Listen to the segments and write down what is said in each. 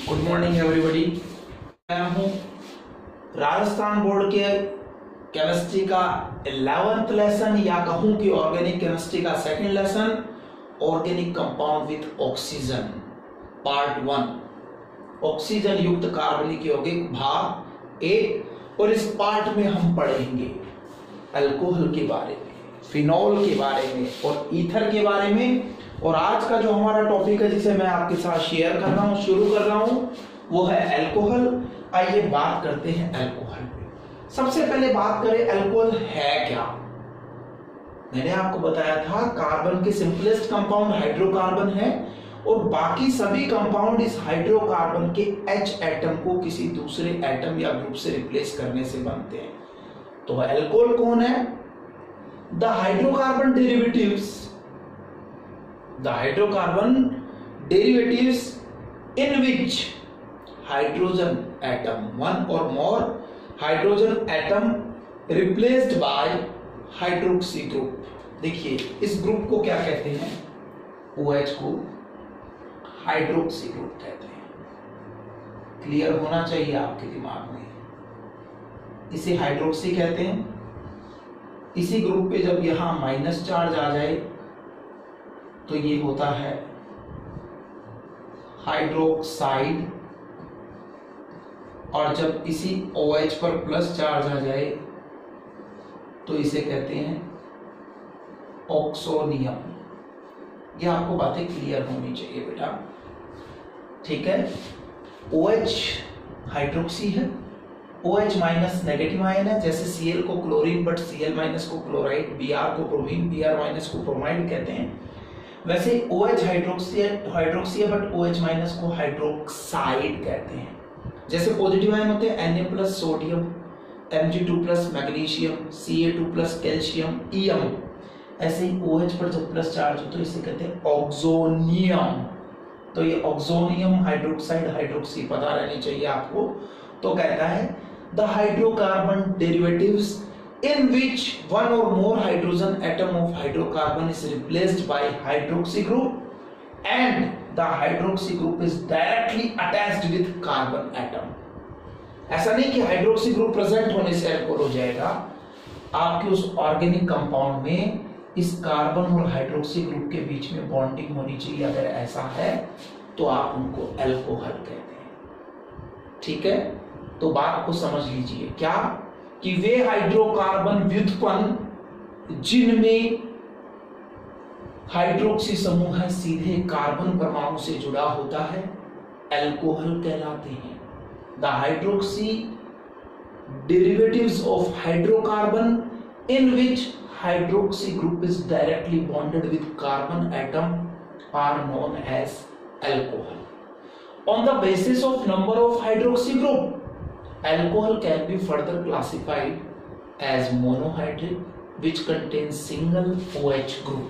Good morning everybody. मैं हूं Rajasthan board के केमिस्ट्री का 11th लेसन या कहूं कि ऑर्गेनिक केमिस्ट्री का second lesson, organic compound with oxygen part 1, oxygen युक्त कार्बनिक यौगिक भाग 1। और इस पार्ट में हम पढ़ेंगे अल्कोहल के बारे में, फिनॉल के बारे में और ईथर के बारे में। और आज का जो हमारा टॉपिक है जिसे मैं आपके साथ शेयर कर रहा हूं, शुरू कर रहा हूं, वो है अल्कोहल। आइए बात करते हैं अल्कोहल पे। सबसे पहले बात करें अल्कोहल है क्या। मैंने आपको बताया था कार्बन के सिंपलेस्ट कंपाउंड हाइड्रोकार्बन है और बाकी सभी कंपाउंड इस हाइड्रोकार्बन के H एटम को किसी दूसरे एटम या ग्रुप से रिप्लेस करने से बनते हैं। तो अल्कोहल कौन है? The hydrocarbon derivatives in which hydrogen atom, one or more hydrogen atom replaced by hydroxy group। देखिए इस ग्रुप को क्या कहते हैं? OH को हाइड्रोक्सी ग्रुप कहते हैं। क्लियर होना चाहिए आपके दिमाग में। इसे हाइड्रोक्सी कहते हैं। इसी ग्रुप पे जब यहां माइनस चार्ज आ जाए तो ये होता है हाइड्रोक्साइड, और जब इसी OH पर प्लस चार्ज आ जाए तो इसे कहते हैं ऑक्सोनियम। ये आपको बातें क्लियर होनी चाहिए बेटा, ठीक है। OH हाइड्रोक्सी है, OH माइनस नेगेटिव आयन है, जैसे Cl को क्लोरीन बट Cl माइनस को क्लोराइड, Br को ब्रोमीन, Br माइनस को ब्रोमाइड कहते हैं। वैसे OH हाइड्रोक्सी है बट OH माइनस को हाइड्रोक्साइड कहते हैं। जैसे पॉजिटिव आयन होते हैं Na plus sodium, Mg2 plus magnesium, Ca2 plus calcium, Em। ऐसे ही OH पर जब प्लस चार्ज हो तो इसे कहते हैं ऑक्सोनियम। तो ये ऑक्सोनियम हाइड्रोक्साइड हाइड्रोक्सी पता रहनी चाहिए आपको। तो कहता है the hydrocarbon derivatives in which one or more hydrogen atom of hydrocarbon is replaced by hydroxy group and the hydroxy group is directly attached with carbon atom। ऐसा नहीं कि हाइड्रोक्सी ग्रुप प्रेजेंट होने से अल्कोहल हो जाएगा। आपके उस organic compound में इस कार्बन और हाइड्रोक्सी ग्रुप के बीच में बॉन्डिंग होनी चाहिए। अगर ऐसा है तो आप उनको अल्कोहल कहते हैं, ठीक है। तो बात को समझ लीजिए क्या कि वे हाइड्रोकार्बन व्युत्पन्न जिनमें हाइड्रोक्सी समूह है सीधे कार्बन परमाणु से जुड़ा होता है अल्कोहल कहलाते हैं। The hydroxy derivatives of hydrocarbon in which hydroxy group is directly bonded with carbon atom are known as alcohol. On the basis of number of hydroxy group, alcohol can be further classified as monohydric, which contains single OH group,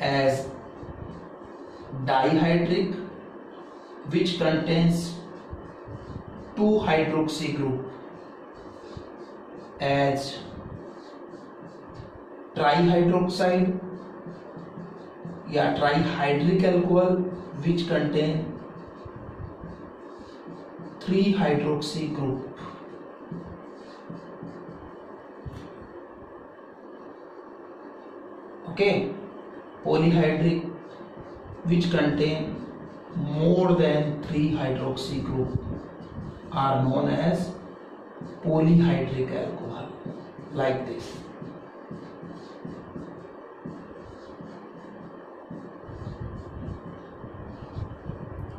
as dihydric, which contains two hydroxy group, as trihydroxide या trihydric alcohol, which contain 3 hydroxy group। okay, polyhydric which contain more than 3 hydroxy group are known as polyhydric alcohol, like this।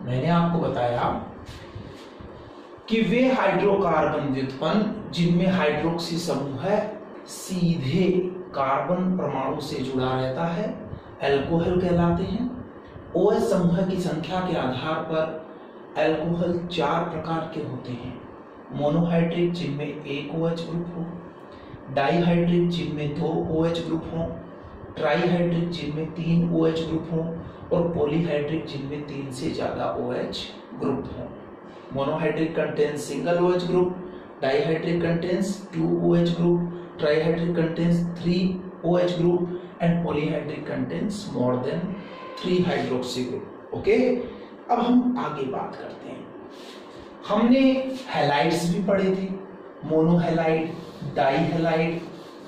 मैंने आपको बताया कि वे hydrocarbon व्युत्पन्न जिनमें hydroxy समूह है सीधे कार्बन परमाणु से जुड़ा रहता है अल्कोहल कहलाते हैं। OH समूह की संख्या के आधार पर अल्कोहल 4 प्रकार के होते हैं। मोनोहाइड्रिक जिनमें एक OH ग्रुप हो, डाइहाइड्रिक जिनमें 2 OH ग्रुप हो, ट्राइहाइड्रिक जिनमें 3 OH ग्रुप हो और पॉलीहाइड्रिक जिनमें 3 से ज्यादा OH ग्रुप हो। Monohydric contains single OH group, dihydric contains 2 OH group, trihydric contains 3 OH group and polyhydric contains more than 3 hydroxy group। Okay, अब हम आगे बात करते हैं। हमने हैलाइड्स भी पढ़े थे, मोनोहैलाइड, डाईहैलाइड,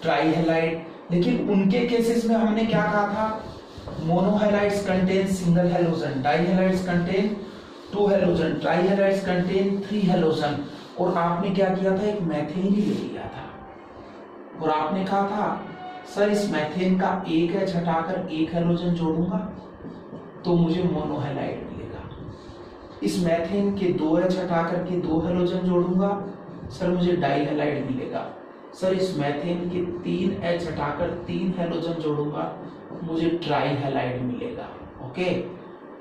ट्राईहैलाइड, लेकिन उनके केसेस में हमने क्या कहा था? Monohalides contain single halogen, dihalides contain 2 halogen, trihalides contain 3 halogen. और आपने क्या किया था? एक मैथेन ही ले लिया था और आपने कहा था सर इस मैथेन का एक एच हटाकर एक हैलोजन जोड़ूंगा तो मुझे मोनोहैलाइड मिलेगा। इस मैथेन के 2 एच हटाकर के 2 हैलोजन जोड़ूंगा सर मुझे डाईहैलाइड मिलेगा। सर इस मैथेन के 3 एच हटाकर 3 हैलोजन जोड़ूंगा मुझे ट्राईहैलाइड मिलेगा। ओके,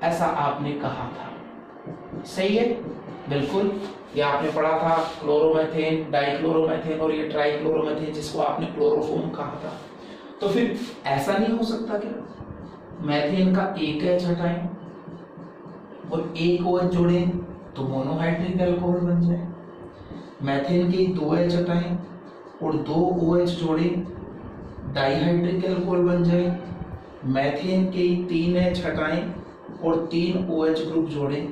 ऐसा आपने कहा था, सही है? बिल्कुल। ये आपने पढ़ा था क्लोरोमेथेन, डाइक्लोरोमेथेन और ये ट्राइक्लोरोमेथेन जिसको आपने क्लोरोफॉर्म कहा था। तो फिर ऐसा नहीं हो सकता क्या? मैथेन का एक एच हटाएं और एक OH जोड़ें तो मोनोहाइड्रिक अल्कोहल बन जाए। मैथेन के 2 एच हटाएं और 2 OH जोड़ें डाइहाइड्रिक अल्कोहल बन जाए। मैथेन के 3 एच हटाएं और 3 OH ग्रुप जोड़ें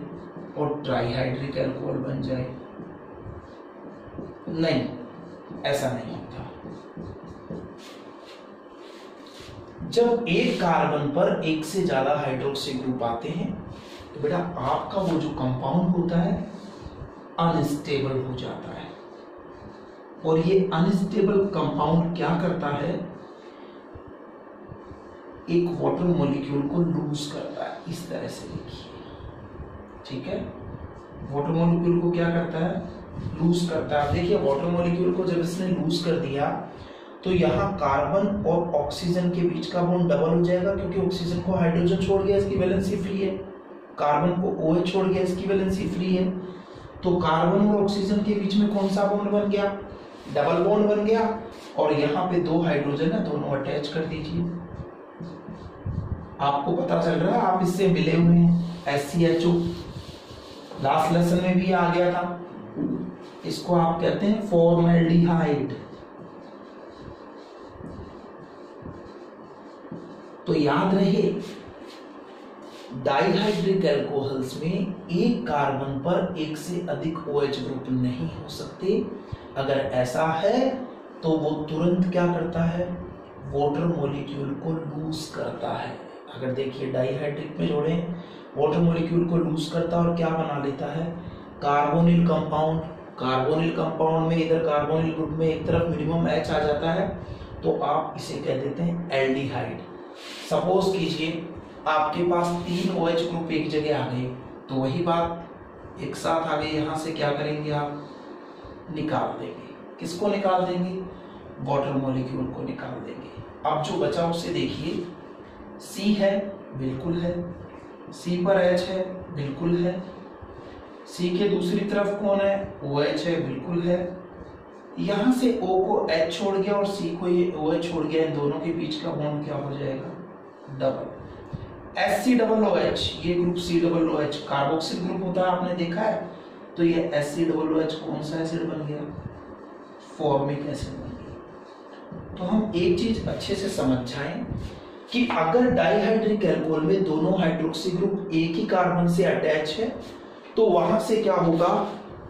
और ट्राईहाइड्रिक अल्कोहल बन जाए। नहीं, ऐसा नहीं होता। जब एक कार्बन पर एक से ज्यादा हाइड्रोक्सी ग्रुप आते हैं तो बेटा आपका वो जो कंपाउंड होता है अनस्टेबल हो जाता है। और ये अनस्टेबल कंपाउंड क्या करता है? एक वाटर मॉलिक्यूल को लूज करता है। इस तरह से देखिए, ठीक है? वाटर मॉलिक्यूल को क्या करता है? लूज करता है। देखिए वाटर मॉलिक्यूल को जब इसने लूज कर दिया तो यहाँ कार्बन और ऑक्सीजन के बीच का बॉन्ड डबल हो जाएगा, क्योंकि ऑक्सीजन को हाइड्रोजन छोड़ गया, इसकी वैलेंसी फ्री है। कार्बन को OH छोड़ गया, इसकी वैलेंसी फ्री है। तो कार्बन और ऑक्सीजन के बीच में कौन सा बॉन्ड बन गया? डबल बॉन्ड बन गया। और यहाँ पे 2 हाइड्रोजन है, दोनों अटैच कर दीजिए। आपको पता चल रहा है आप इससे मिले हुए हैं। SCHO लास्ट लेसन में भी आ गया था। इसको आप कहते हैं फॉर्मल्डिहाइड। तो याद रहे डाइहाइड्रिक अल्कोहल्स में एक कार्बन पर एक से अधिक OH ग्रुप नहीं हो सकते। अगर ऐसा है तो वो तुरंत क्या करता है? वाटर मॉलिक्यूल को लूज करता है। अगर देखिए डाइहाइड्रिक में जोड़े वाटर मॉलिक्यूल को लूज करता है और क्या बना लेता है? Carbonyl compound. कार्बोनिल कंपाउंड में इधर कार्बोनिल ग्रुप में एक तरफ मिनिमम H आ जाता है तो आप इसे कह देते हैं एल्डिहाइड। सपोज कीजिए आपके पास 3 OH ग्रुप एक जगह आ गए तो वही बात एक साथ आ गए, यहां से क्या करेंगे आप? निकाल देंगे। किसको निकाल देंगे? वाटर मॉलिक्यूल को निकाल देंगे। अब जो बचा उसे देखिए, C है, बिल्कुल है। C पर H है, बिल्कुल है। C के दूसरी तरफ कौन है? OH है, बिल्कुल है। यहां से O को H छोड़ गया और C को ये OH छोड़ गया, इन दोनों के बीच का बॉन्ड क्या हो जाएगा? डबल। SC-OH, ये ग्रुप C-OH कार्बोक्सिल ग्रुप होता है, आपने देखा है। तो ये SC-OH कौन सा एसिड बन गया? फॉर्मिक एसिड बन गया। तो हम एक चीज अच्छे से समझ जाएं कि अगर डाइहाइड्रिक अल्कोहल में दोनों हाइड्रोक्सी ग्रुप एक ही कार्बन से अटैच है तो वहां से क्या होगा?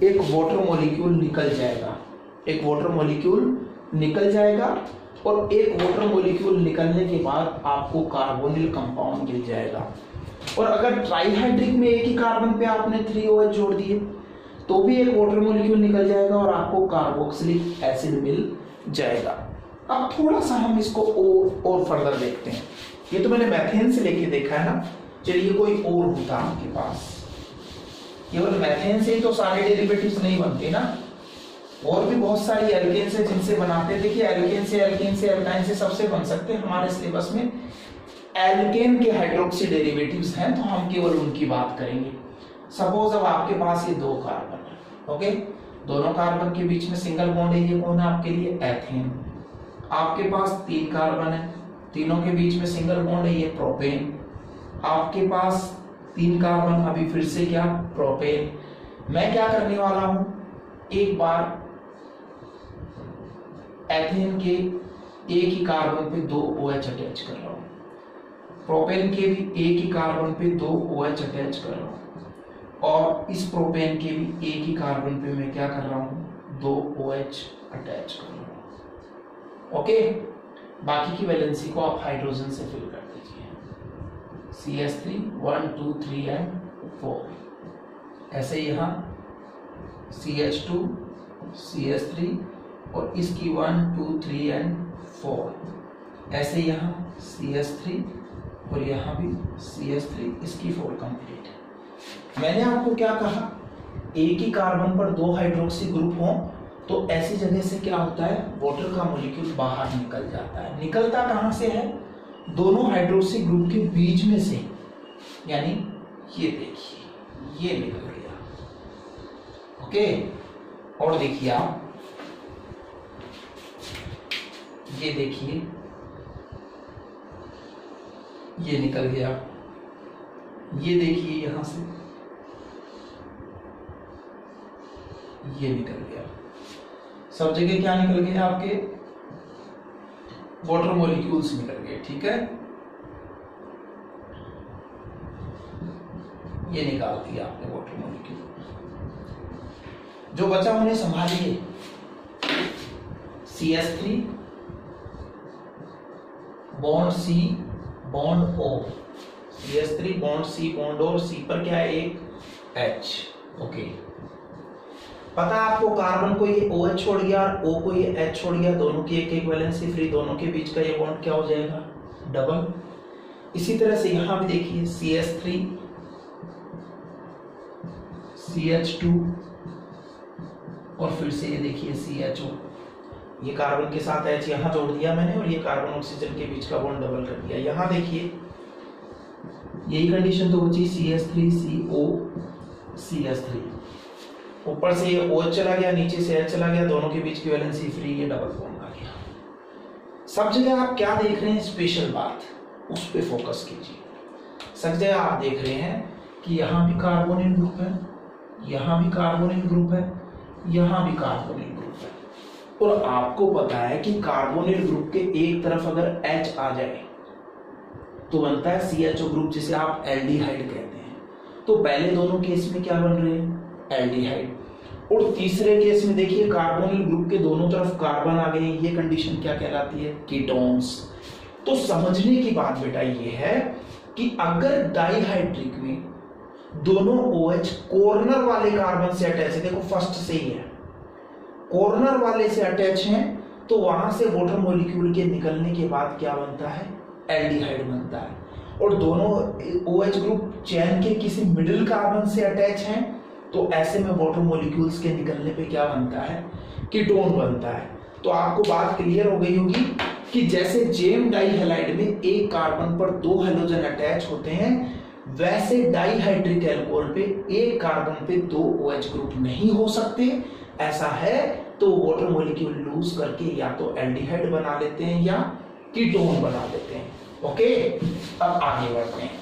एक वाटर मॉलिक्यूल निकल जाएगा। एक वाटर मॉलिक्यूल निकल जाएगा और एक वाटर मॉलिक्यूल निकलने के बाद आपको कार्बोनिल कंपाउंड मिल जाएगा। और अगर ट्राईहाइड्रिक में एक ही कार्बन पे आपने 3 OH जोड़ दिए तो भी एक वाटर मॉलिक्यूल निकल जाएगा और आपको कार्बोक्सिलिक एसिड मिल जाएगा। अब थोड़ा सा हम इसको और फर्दर देखते हैं। ये तो मैंने मैथेन से लेके देखा है ना, चलिए कोई और होता आपके पास। केवल मैथेन से ही तो सारे डेरिवेटिव्स नहीं बनते ना, और भी बहुत सारी एल्केन से जिनसे बनाते हैं। देखिए एल्केन से एल्काइन से सबसे बन सकते हैं। हमारे सिलेबस में एल्केन के हाइड्रोक्सी डेरिवेटिव्स हैं तो हम केवल उनकी बात करेंगे। सपोज अब आपके पास ये 2 कार्बन है, ओके, दोनों कार्बन के बीच में सिंगल बॉन्ड है, ये कौन है आपके लिए? एथेन। आपके पास 3 कार्बन है, तीनों के बीच में सिंगल बॉन्ड है, ये प्रोपेन। आपके पास 3 कार्बन, अभी फिर से क्या? प्रोपेन। मैं क्या करने वाला हूं? एक बार एथेन के एक ही कार्बन पे 2 OH अटैच कर रहा हूं, प्रोपेन के भी एक ही कार्बन पे 2 OH अटैच कर रहा हूं। और इस प्रोपेन के भी एक ही कार्बन पे मैं क्या कर रहा हूं, 2 OH अटैच कर रहा हूं। ओके, बाकी की वैलेंसी को आप हाइड्रोजन से फिल कर दीजिए, CH3 1 2 3 एंड 4। ऐसे यहाँ CH2 CH3 और इसकी 1 2 3 एंड 4। ऐसे यहाँ CH3 और यहाँ भी CH3, इसकी 4 कंप्लीट है। मैंने आपको क्या कहा, एक ही कार्बन पर 2 हाइड्रोक्सी ग्रुप हो तो ऐसी जगह से क्या होता है, वाटर का मॉलिक्यूल बाहर निकल जाता है। निकलता कहां से है, दोनों हाइड्रोक्सी ग्रुप के बीच में से, यानी ये देखिए ये निकल गया। ओके, और देखिए आप, ये देखिए ये निकल गया, ये देखिए यहां से ये निकल गया। सब जगह क्या निकल गया, आपके वाटर मॉलिक्यूल्स निकल गए। ठीक है, ये निकाल दिया आपने वाटर मॉलिक्यूल। जो बचा उन्हें संभालिए, CH3 bond C bond O, CH3 bond C bond O, C पर क्या है, एक H। ओके, पता है आपको, कार्बन को ये OH छोड़ गया और O को ये H छोड़ गया, दोनों की एक एक वैलेंसी फ्री, दोनों के बीच का ये बॉन्ड क्या हो जाएगा, डबल। इसी तरह से यहां भी देखिए CH3 CH2 और फिर से ये देखिए CHO, ये कार्बन के साथ H यहां जोड़ दिया मैंने और ये कार्बन ऑक्सीजन के बीच का बॉन्ड डबल कर दिया। यहां देखिए यही कंडीशन तो बची, CH3 CO CH3, ऊपर से ये OH चला गया, नीचे से H चला गया, दोनों के बीच की वैलेंसी फ्री, ये डबल बॉन्ड आ गया। सब जगह आप क्या देख रहे हैं, स्पेशल बात, उस पे फोकस कीजिए। सब जगह आप देख रहे हैं कि यहाँ भी कार्बोनिल ग्रुप है, यहाँ भी कार्बोनिल ग्रुप है, यहाँ भी कार्बोनिल ग्रुप है। और आपको पता है कि कार्बोनिल ग्रुप के एक तरफ अगर H आ जाए तो बनता है CHO ग्रुप, जिसे आप एल्डिहाइड कहते हैं। तो पहले दोनों केस में क्या बन रहे हैं, एल्डिहाइड। और तीसरे केस में देखिए कार्बोनिल ग्रुप के दोनों तरफ कार्बन आ गए, ये कंडीशन क्या कहलाती है, कीटोन्स। तो समझने की बात बेटा ये है कि अगर डाइहाइड्रिक में दोनों OH कॉर्नर वाले कार्बन से अटैच है, देखो फर्स्ट से ही है, कॉर्नर वाले से अटैच हैं, तो वहां से वाटर मॉलिक्यूल के निकलने के बाद क्या बनता है, एल्डिहाइड बनता है। और दोनों OH ग्रुप चेन के किसी मिडिल कार्बन से अटैच हैं, तो ऐसे में वाटर मॉलिक्यूल्स के निकलने पे क्या बनता है, कीटोन बनता है। तो आपको बात क्लियर हो गई होगी कि जैसे जेम डाइहैलाइड में एक कार्बन पर 2 हैलोजन अटैच होते हैं, वैसे डाइहाइड्रिक एल्कोहल पे एक कार्बन पे 2 OH ग्रुप नहीं हो सकते। ऐसा है तो वाटर मॉलिक्यूल लूज करके या तो एल्डिहाइड बना लेते हैं या कीटोन बना लेते हैं। ओके, अब आगे बढ़ते हैं।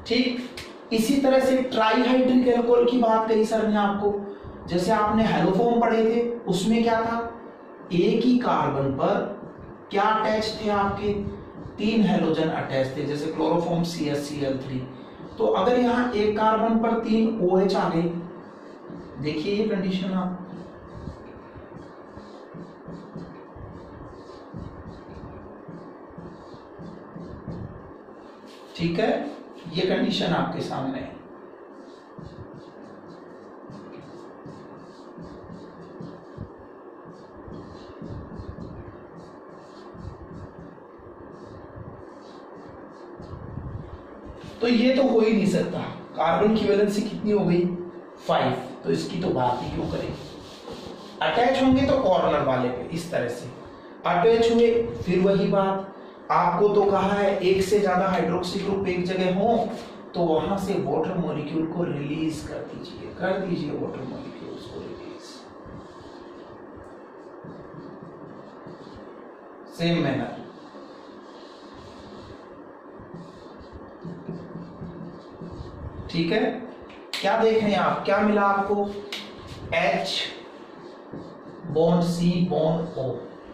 ठीक इसी तरह से ट्राइहाइड्रिक एल्कोहल की बात करी सर ने आपको, जैसे आपने हैलोफॉर्म पढ़े थे, उसमें क्या था, एक ही कार्बन पर क्या अटैच थे, आपके 3 हैलोजन अटैच थे, जैसे क्लोरोफॉर्म CHCl3। तो अगर यहां एक कार्बन पर 3 OH आ गए, देखिए ये कंडीशन आप, ठीक है, ये कंडीशन आपके सामने है। तो ये तो हो ही नहीं सकता, कार्बन की वैलेंसी कितनी हो गई, 5, तो इसकी तो बात ही क्यों करें। अटैच होंगे तो कॉर्नर वाले पे इस तरह से अटैच हुए, फिर वही बात, आपको तो कहा है एक से ज्यादा हाइड्रोक्सी ग्रुप एक जगह हो तो वहां से वाटर मॉलिक्यूल को रिलीज कर दीजिए वाटर मॉलिक्यूल्स को रिलीज। सेम मैनर, ठीक है। क्या देख रहे हैं आप, क्या मिला आपको, H bond C bond O,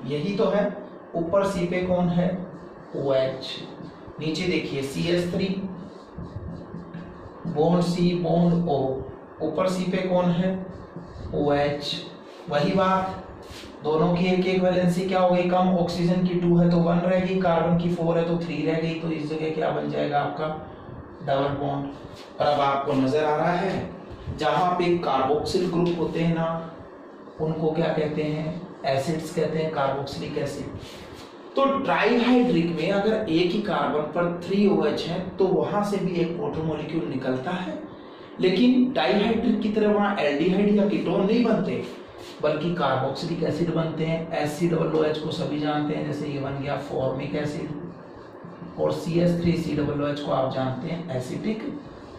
यही तो है। ऊपर C पे कौन है, OH, नीचे देखिए CH3 bond C bond O, ऊपर C पे कौन है, OH। वही बात, दोनों की एक एक वैलेंसी क्या हो गई, कम, ऑक्सीजन की 2 है तो 1 रह गई, कार्बन की 4 है तो 3 रह गई, तो इस जगह क्या बन जाएगा आपका डबल बॉन्ड। और अब आपको नजर आ रहा है जहां पे कार्बोक्सिल ग्रुप होते हैं ना, उनको क्या कहते हैं, एसिड्स कहते हैं, कार्बोक्सिलिक एसिड। तो ट्राईहाइड्रिक में अगर एक ही कार्बन पर 3 OH है तो वहां से भी एक वाटर मॉलिक्यूल निकलता है, लेकिन डाईहाइड्रिक की तरह वहां एल्डिहाइड या कीटोन नहीं बनते, बल्कि कार्बोक्सिलिक एसिड बनते हैं। HCOOH को सभी जानते हैं, जैसे ये बन गया फॉर्मिक एसिड, और CH3COOH को आप जानते हैं एसिटिक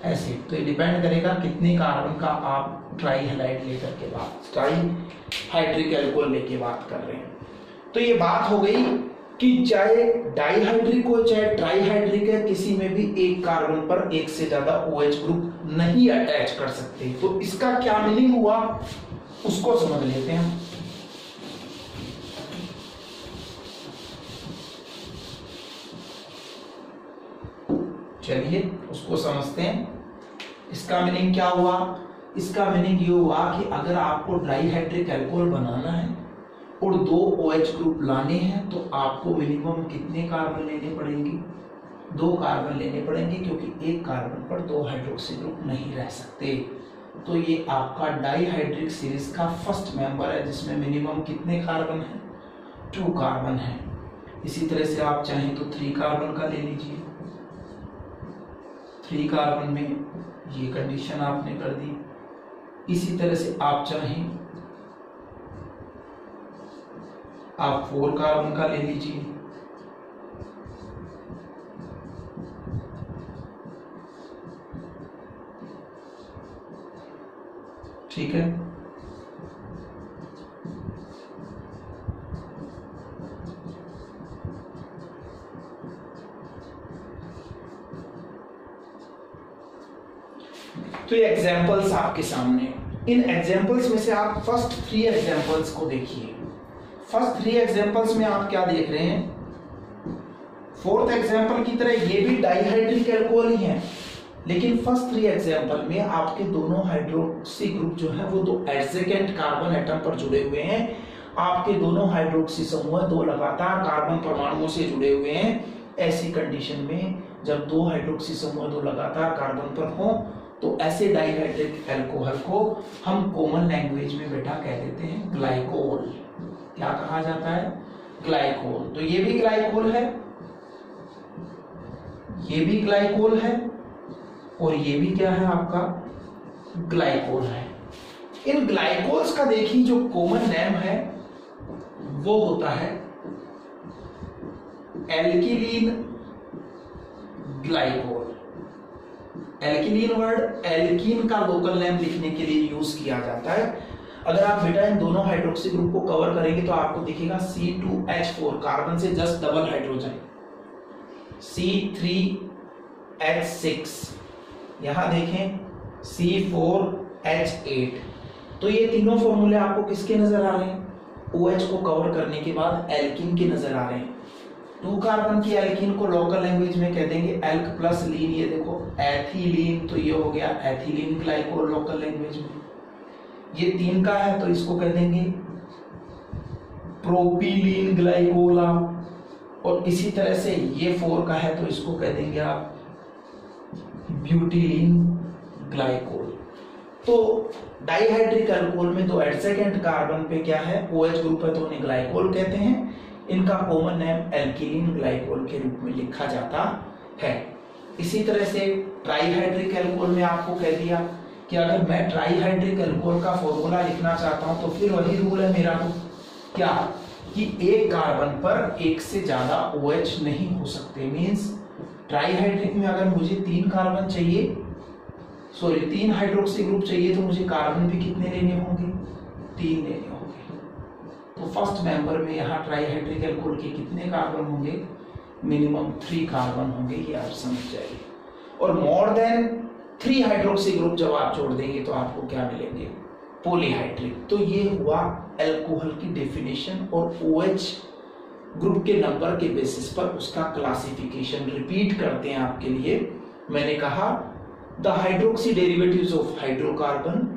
एसिड। तो ये डिपेंड करेगा कितने कार्बन का आप ट्राईहाइड्राइड लेकर के बात, ट्राईहाइड्रिक एल्कोहल लेके बात कर रहे हैं। तो ये बात हो गई कि चाहे डाईहाइड्रिक हो चाहे ट्राईहाइड्रिक है, किसी में भी एक कार्बन पर एक से ज्यादा OH ग्रुप नहीं अटैच कर सकते। तो इसका क्या मीनिंग हुआ उसको समझ लेते हैं। चलिए उसको समझते हैं। इसका मीनिंग क्या हुआ, इसका मीनिंग ये हुआ कि अगर आपको डाईहाइड्रिक एल्कोहल बनाना है और 2 OH ग्रुप लाने हैं तो आपको मिनिमम कितने कार्बन लेने पड़ेंगे, 2 कार्बन लेने पड़ेंगे, क्योंकि एक कार्बन पर 2 हाइड्रोक्सी ग्रुप नहीं रह सकते। तो ये आपका डाईहाइड्रिक सीरीज का फर्स्ट मेंबर है जिसमें मिनिमम कितने कार्बन है, 2 कार्बन है। इसी तरह से आप चाहें तो 3 कार्बन का ले लीजिए, 3 कार्बन में ये कंडीशन आपने कर दी। इसी तरह से आप चाहें आप 4 कार्बन का ले लीजिए, ठीक है। तो ये एग्जांपल्स आपके सामने, इन एग्जांपल्स में से आप फर्स्ट 3 एग्जांपल्स को देखिए। फर्स्ट 3 एग्जांपल्स में आप क्या देख रहे हैं, 4th एग्जांपल की तरह ये भी डाईहाइड्रिक एल्कोहल ही है, लेकिन फर्स्ट 3 एग्जांपल में आपके दोनों हाइड्रोक्सी ग्रुप जो है वो 2 एडजेसेंट कार्बन एटम पर जुड़े हुए हैं। आपके दोनों हाइड्रोक्सी समूह 2 लगातार कार्बन परमाणुओं से जुड़े हुए हैं। ऐसी कंडीशन में जब 2 हाइड्रोक्सी समूह 2 लगातार कार्बन पर हो तो ऐसे डाईहाइड्रिक एल्कोहल को हम कॉमन लैंग्वेज में बेटा कह देते हैं ग्लाइकोल। क्या कहा जाता है, ग्लाइकोल। तो ये भी ग्लाइकोल है, ये भी ग्लाइकोल है, और ये भी क्या है आपका ग्लाइकोल है। इन ग्लाइकोल्स का देखिए जो कॉमन नेम है वो होता है एल्किलीन ग्लाइकोल। एल्किलीन वर्ड एल्कीन का लोकल नेम लिखने के लिए यूज किया जाता है। अगर आप बेटा इन दोनों हाइड्रोक्सी ग्रुप को कवर करेंगे तो आपको दिखेगा C2H4, कार्बन से जस्ट डबल हाइड्रोजन, C3H6, यहां देखें C4H8। तो ये तीनों फॉर्मूले आपको किसके नजर आ रहे हैं, OH को कवर करने के बाद एल्कीन के नजर आ रहे हैं। 2 कार्बन की एल्कीन को लोकल लैंग्वेज में कह देंगे एल्क प्लस लीन, ये देखो एथिलीन, तो ये हो गया एथिलीन ग्लाइकोल लोकल लैंग्वेज में। ये 3 का है तो इसको कह देंगे प्रोपिलीन ग्लाइकोल आप, और इसी तरह से ये 4 का है तो इसको कह देंगे आप ब्यूटिलीन ग्लाइकोल। तो डाईहाइड्रिक अल्कोहल में 2 एडजेसेंट कार्बन पे क्या है, OH ग्रुप है तो उन्हें ग्लाइकोल कहते हैं। इनका कॉमन नेम एल्किलीन ग्लाइकोल के रूप में लिखा जाता है। इसी तरह से ट्राईहाइड्रिक अल्कोहल में आपको कह दिया कि अगर मैं ट्राईहाइड्रिक अल्कोहल का फॉर्मूला लिखना चाहता हूं तो फिर वही रूल है मेरा, क्या कि एक कार्बन पर एक से ज्यादा OH नहीं हो सकते। मींस ट्राईहाइड्रिक में अगर मुझे 3 कार्बन चाहिए, 3 हाइड्रोक्सी ग्रुप चाहिए, तो मुझे कार्बन भी कितने लेने होंगे, 3 लेने होंगे। तो फर्स्ट मेंबर में यहाँ ट्राईहाइड्रिक अल्कोहल के कितने कार्बन होंगे, मिनिमम 3 कार्बन होंगे, ये आप समझ जाइए। और मोर देन 3 हाइड्रोक्सी ग्रुप जब आप जोड़ देंगे तो आपको क्या मिलेंगे, पॉलीहाइड्रिक। तो ये हुआ अल्कोहल की डेफिनेशन और OH ग्रुप के नंबर के बेसिस पर उसका क्लासिफिकेशन रिपीट करते हैं आपके लिए। मैंने कहा the hydroxy derivatives of hydrocarbon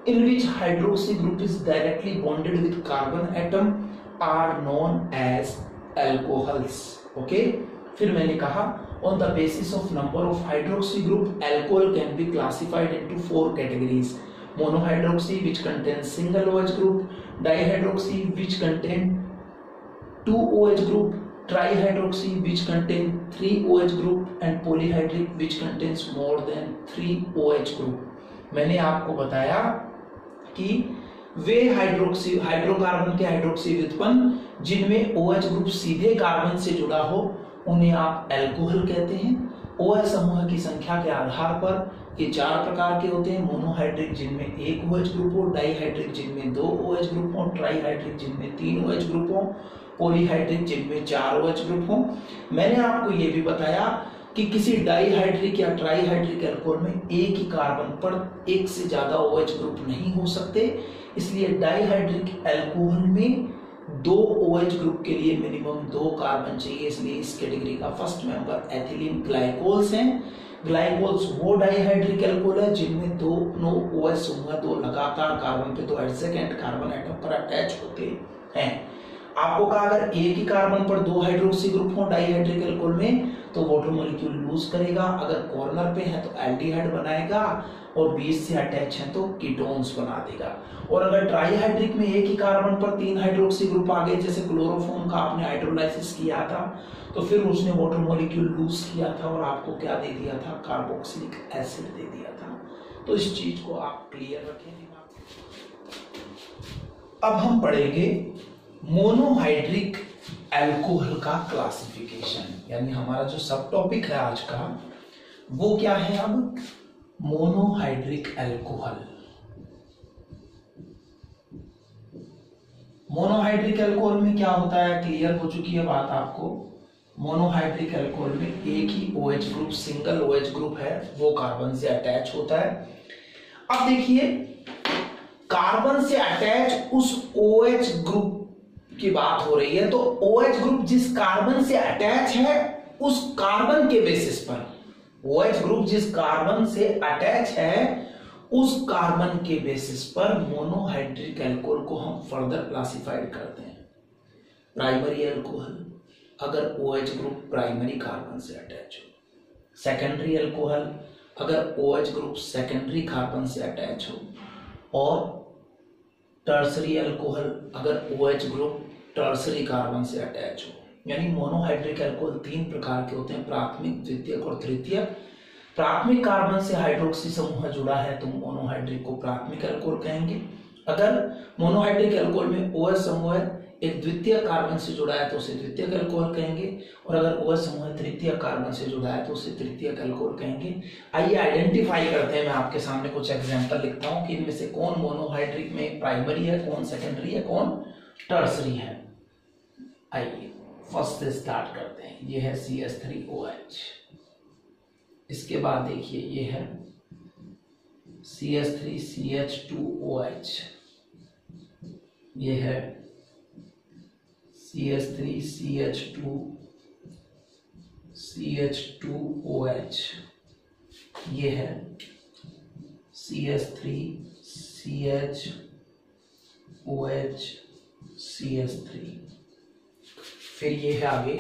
in which hydroxy group is directly bonded with carbon atom are known as alcohols. Okay, फिर मैंने कहा on the basis of number of hydroxy group alcohol can be classified into 4 categories: monohydroxy which contains single OH group, dihydroxy which contain 2 OH group, trihydroxy which contain 3 OH group and polyhydric which contains more than 3 OH group। मैंने आपको बताया कि वे hydrocarbon के hydroxy व्युत्पन्न जिनमें OH group सीधे carbon से जुड़ा हो उन्हें आप एल्कोहल कहते हैं। OH समूह की संख्या के आधार पर ये 4 प्रकार के होते हैं: मोनोहाइड्रिक जिनमें 1 OH ग्रुप हो, डाइहाइड्रिक जिनमें 2 OH ग्रुप हो, ट्राइहाइड्रिक जिनमें 3 OH ग्रुप हो, पॉलीहाइड्रिक जिनमें 4 OH ग्रुप हो। मैंने आपको ये भी बताया कि किसी डाइहाइड्रिक या ट्राइहाइड्रिक अल्कोहल में एक ही कार्बन पर एक से ज्यादा OH ग्रुप नहीं हो सकते, इसलिए डाइहाइड्रिक अल्कोहल में 2 OH ग्रुप के लिए मिनिमम 2 कार्बन चाहिए। इसलिए इस कैटेगरी का फर्स्ट मेंबर एथिलीन ग्लाइकोल्स हैं। ग्लाइकोल्स वो डाइहाइड्रिक अल्कोहल है जिनमें दोनों OH समूह 2 लगातार कार्बन पे 2 एडजेसेंट कार्बन एटम पर अटैच होते हैं। आपको कहा अगर एक ही कार्बन पर 2 हाइड्रोक्सी ग्रुप हो डाइहाइड्रिक अल्कोहल में तो वाटर मॉलिक्यूल लूज करेगा, अगर कॉर्नर पे है तो एल्डिहाइड बनाएगा और बीच से अटैच है तो कीटोन्स बना देगा। और अगर ट्राइहाइड्रिक में एक ही कार्बन पर 3 हाइड्रोक्सी ग्रुप आ गए, जैसे क्लोरोफॉर्म का आपने हाइड्रोलाइसिस किया था तो फिर उसने वाटर मॉलिक्यूल लूज किया था और आपको क्या दे दिया था, कार्बोक्सिलिक एसिड दे दिया था। तो इस चीज को आप क्लियर रखें दिमाग में। अब हम पढ़ेंगे मोनोहाइड्रिक अल्कोहल का क्लासिफिकेशन, यानी हमारा जो सब टॉपिक है आज का वो क्या है, अब मोनोहाइड्रिक अल्कोहल। मोनोहाइड्रिक अल्कोहल में क्या होता है, क्लियर हो चुकी है बात आपको। मोनोहाइड्रिक अल्कोहल में एक ही OH group, single OH group है, वो कार्बन से अटैच होता है। अब देखिए, कार्बन से अटैच उस OH ग्रुप की बात हो रही है, तो OH ग्रुप जिस कार्बन से अटैच है उस कार्बन के बेसिस पर, OH ग्रुप जिस कार्बन से अटैच है उस कार्बन के बेसिस पर मोनोहाइड्रिक अल्कोहल को हम फर्दर क्लासिफाइड करते हैं। प्राइमरी अल्कोहल अगर OH ग्रुप प्राइमरी कार्बन से अटैच हो, सेकेंडरी अल्कोहल अगर OH ग्रुप सेकेंडरी कार्बन से अटैच हो, और टर्सरी अल्कोहल अगर OH ग्रुप टर्सरी कार्बन से अटैच हो। यानी मोनोहाइड्रिक अल्कोहल 3 प्रकार के होते हैं, प्राथमिक, द्वितीयक और तृतीयक। प्राथमिक कार्बन से हाइड्रोक्सी समूह जुड़ा है तो मोनोहाइड्रिक को प्राथमिक अल्कोहल कहेंगे। अगर मोनोहाइड्रिक अल्कोहल में OH समूह एक द्वितीय कार्बन से जुड़ा है तो उसे द्वितीयक अल्कोहल कहेंगे, और अगर OH समूह तृतीय कार्बन से जुड़ा है तो उसे तृतीयक अल्कोहल कहेंगे। आइए आइडेंटिफाई करते हैं। मैं आपके सामने कुछ एग्जांपल लिखता हूं कि इनमें से कौन मोनोहाइड्रिक में प्राइमरी है, कौन सेकेंडरी है, कौन टर्सरी है। आइए फर्स्ट से स्टार्ट करते हैं। ये है CH3OH, इसके बाद देखिए ये है CH3CH2OH, ये है CH3CH2CH2OH, ये है CH3CHOH CH3, फिर ये है आगे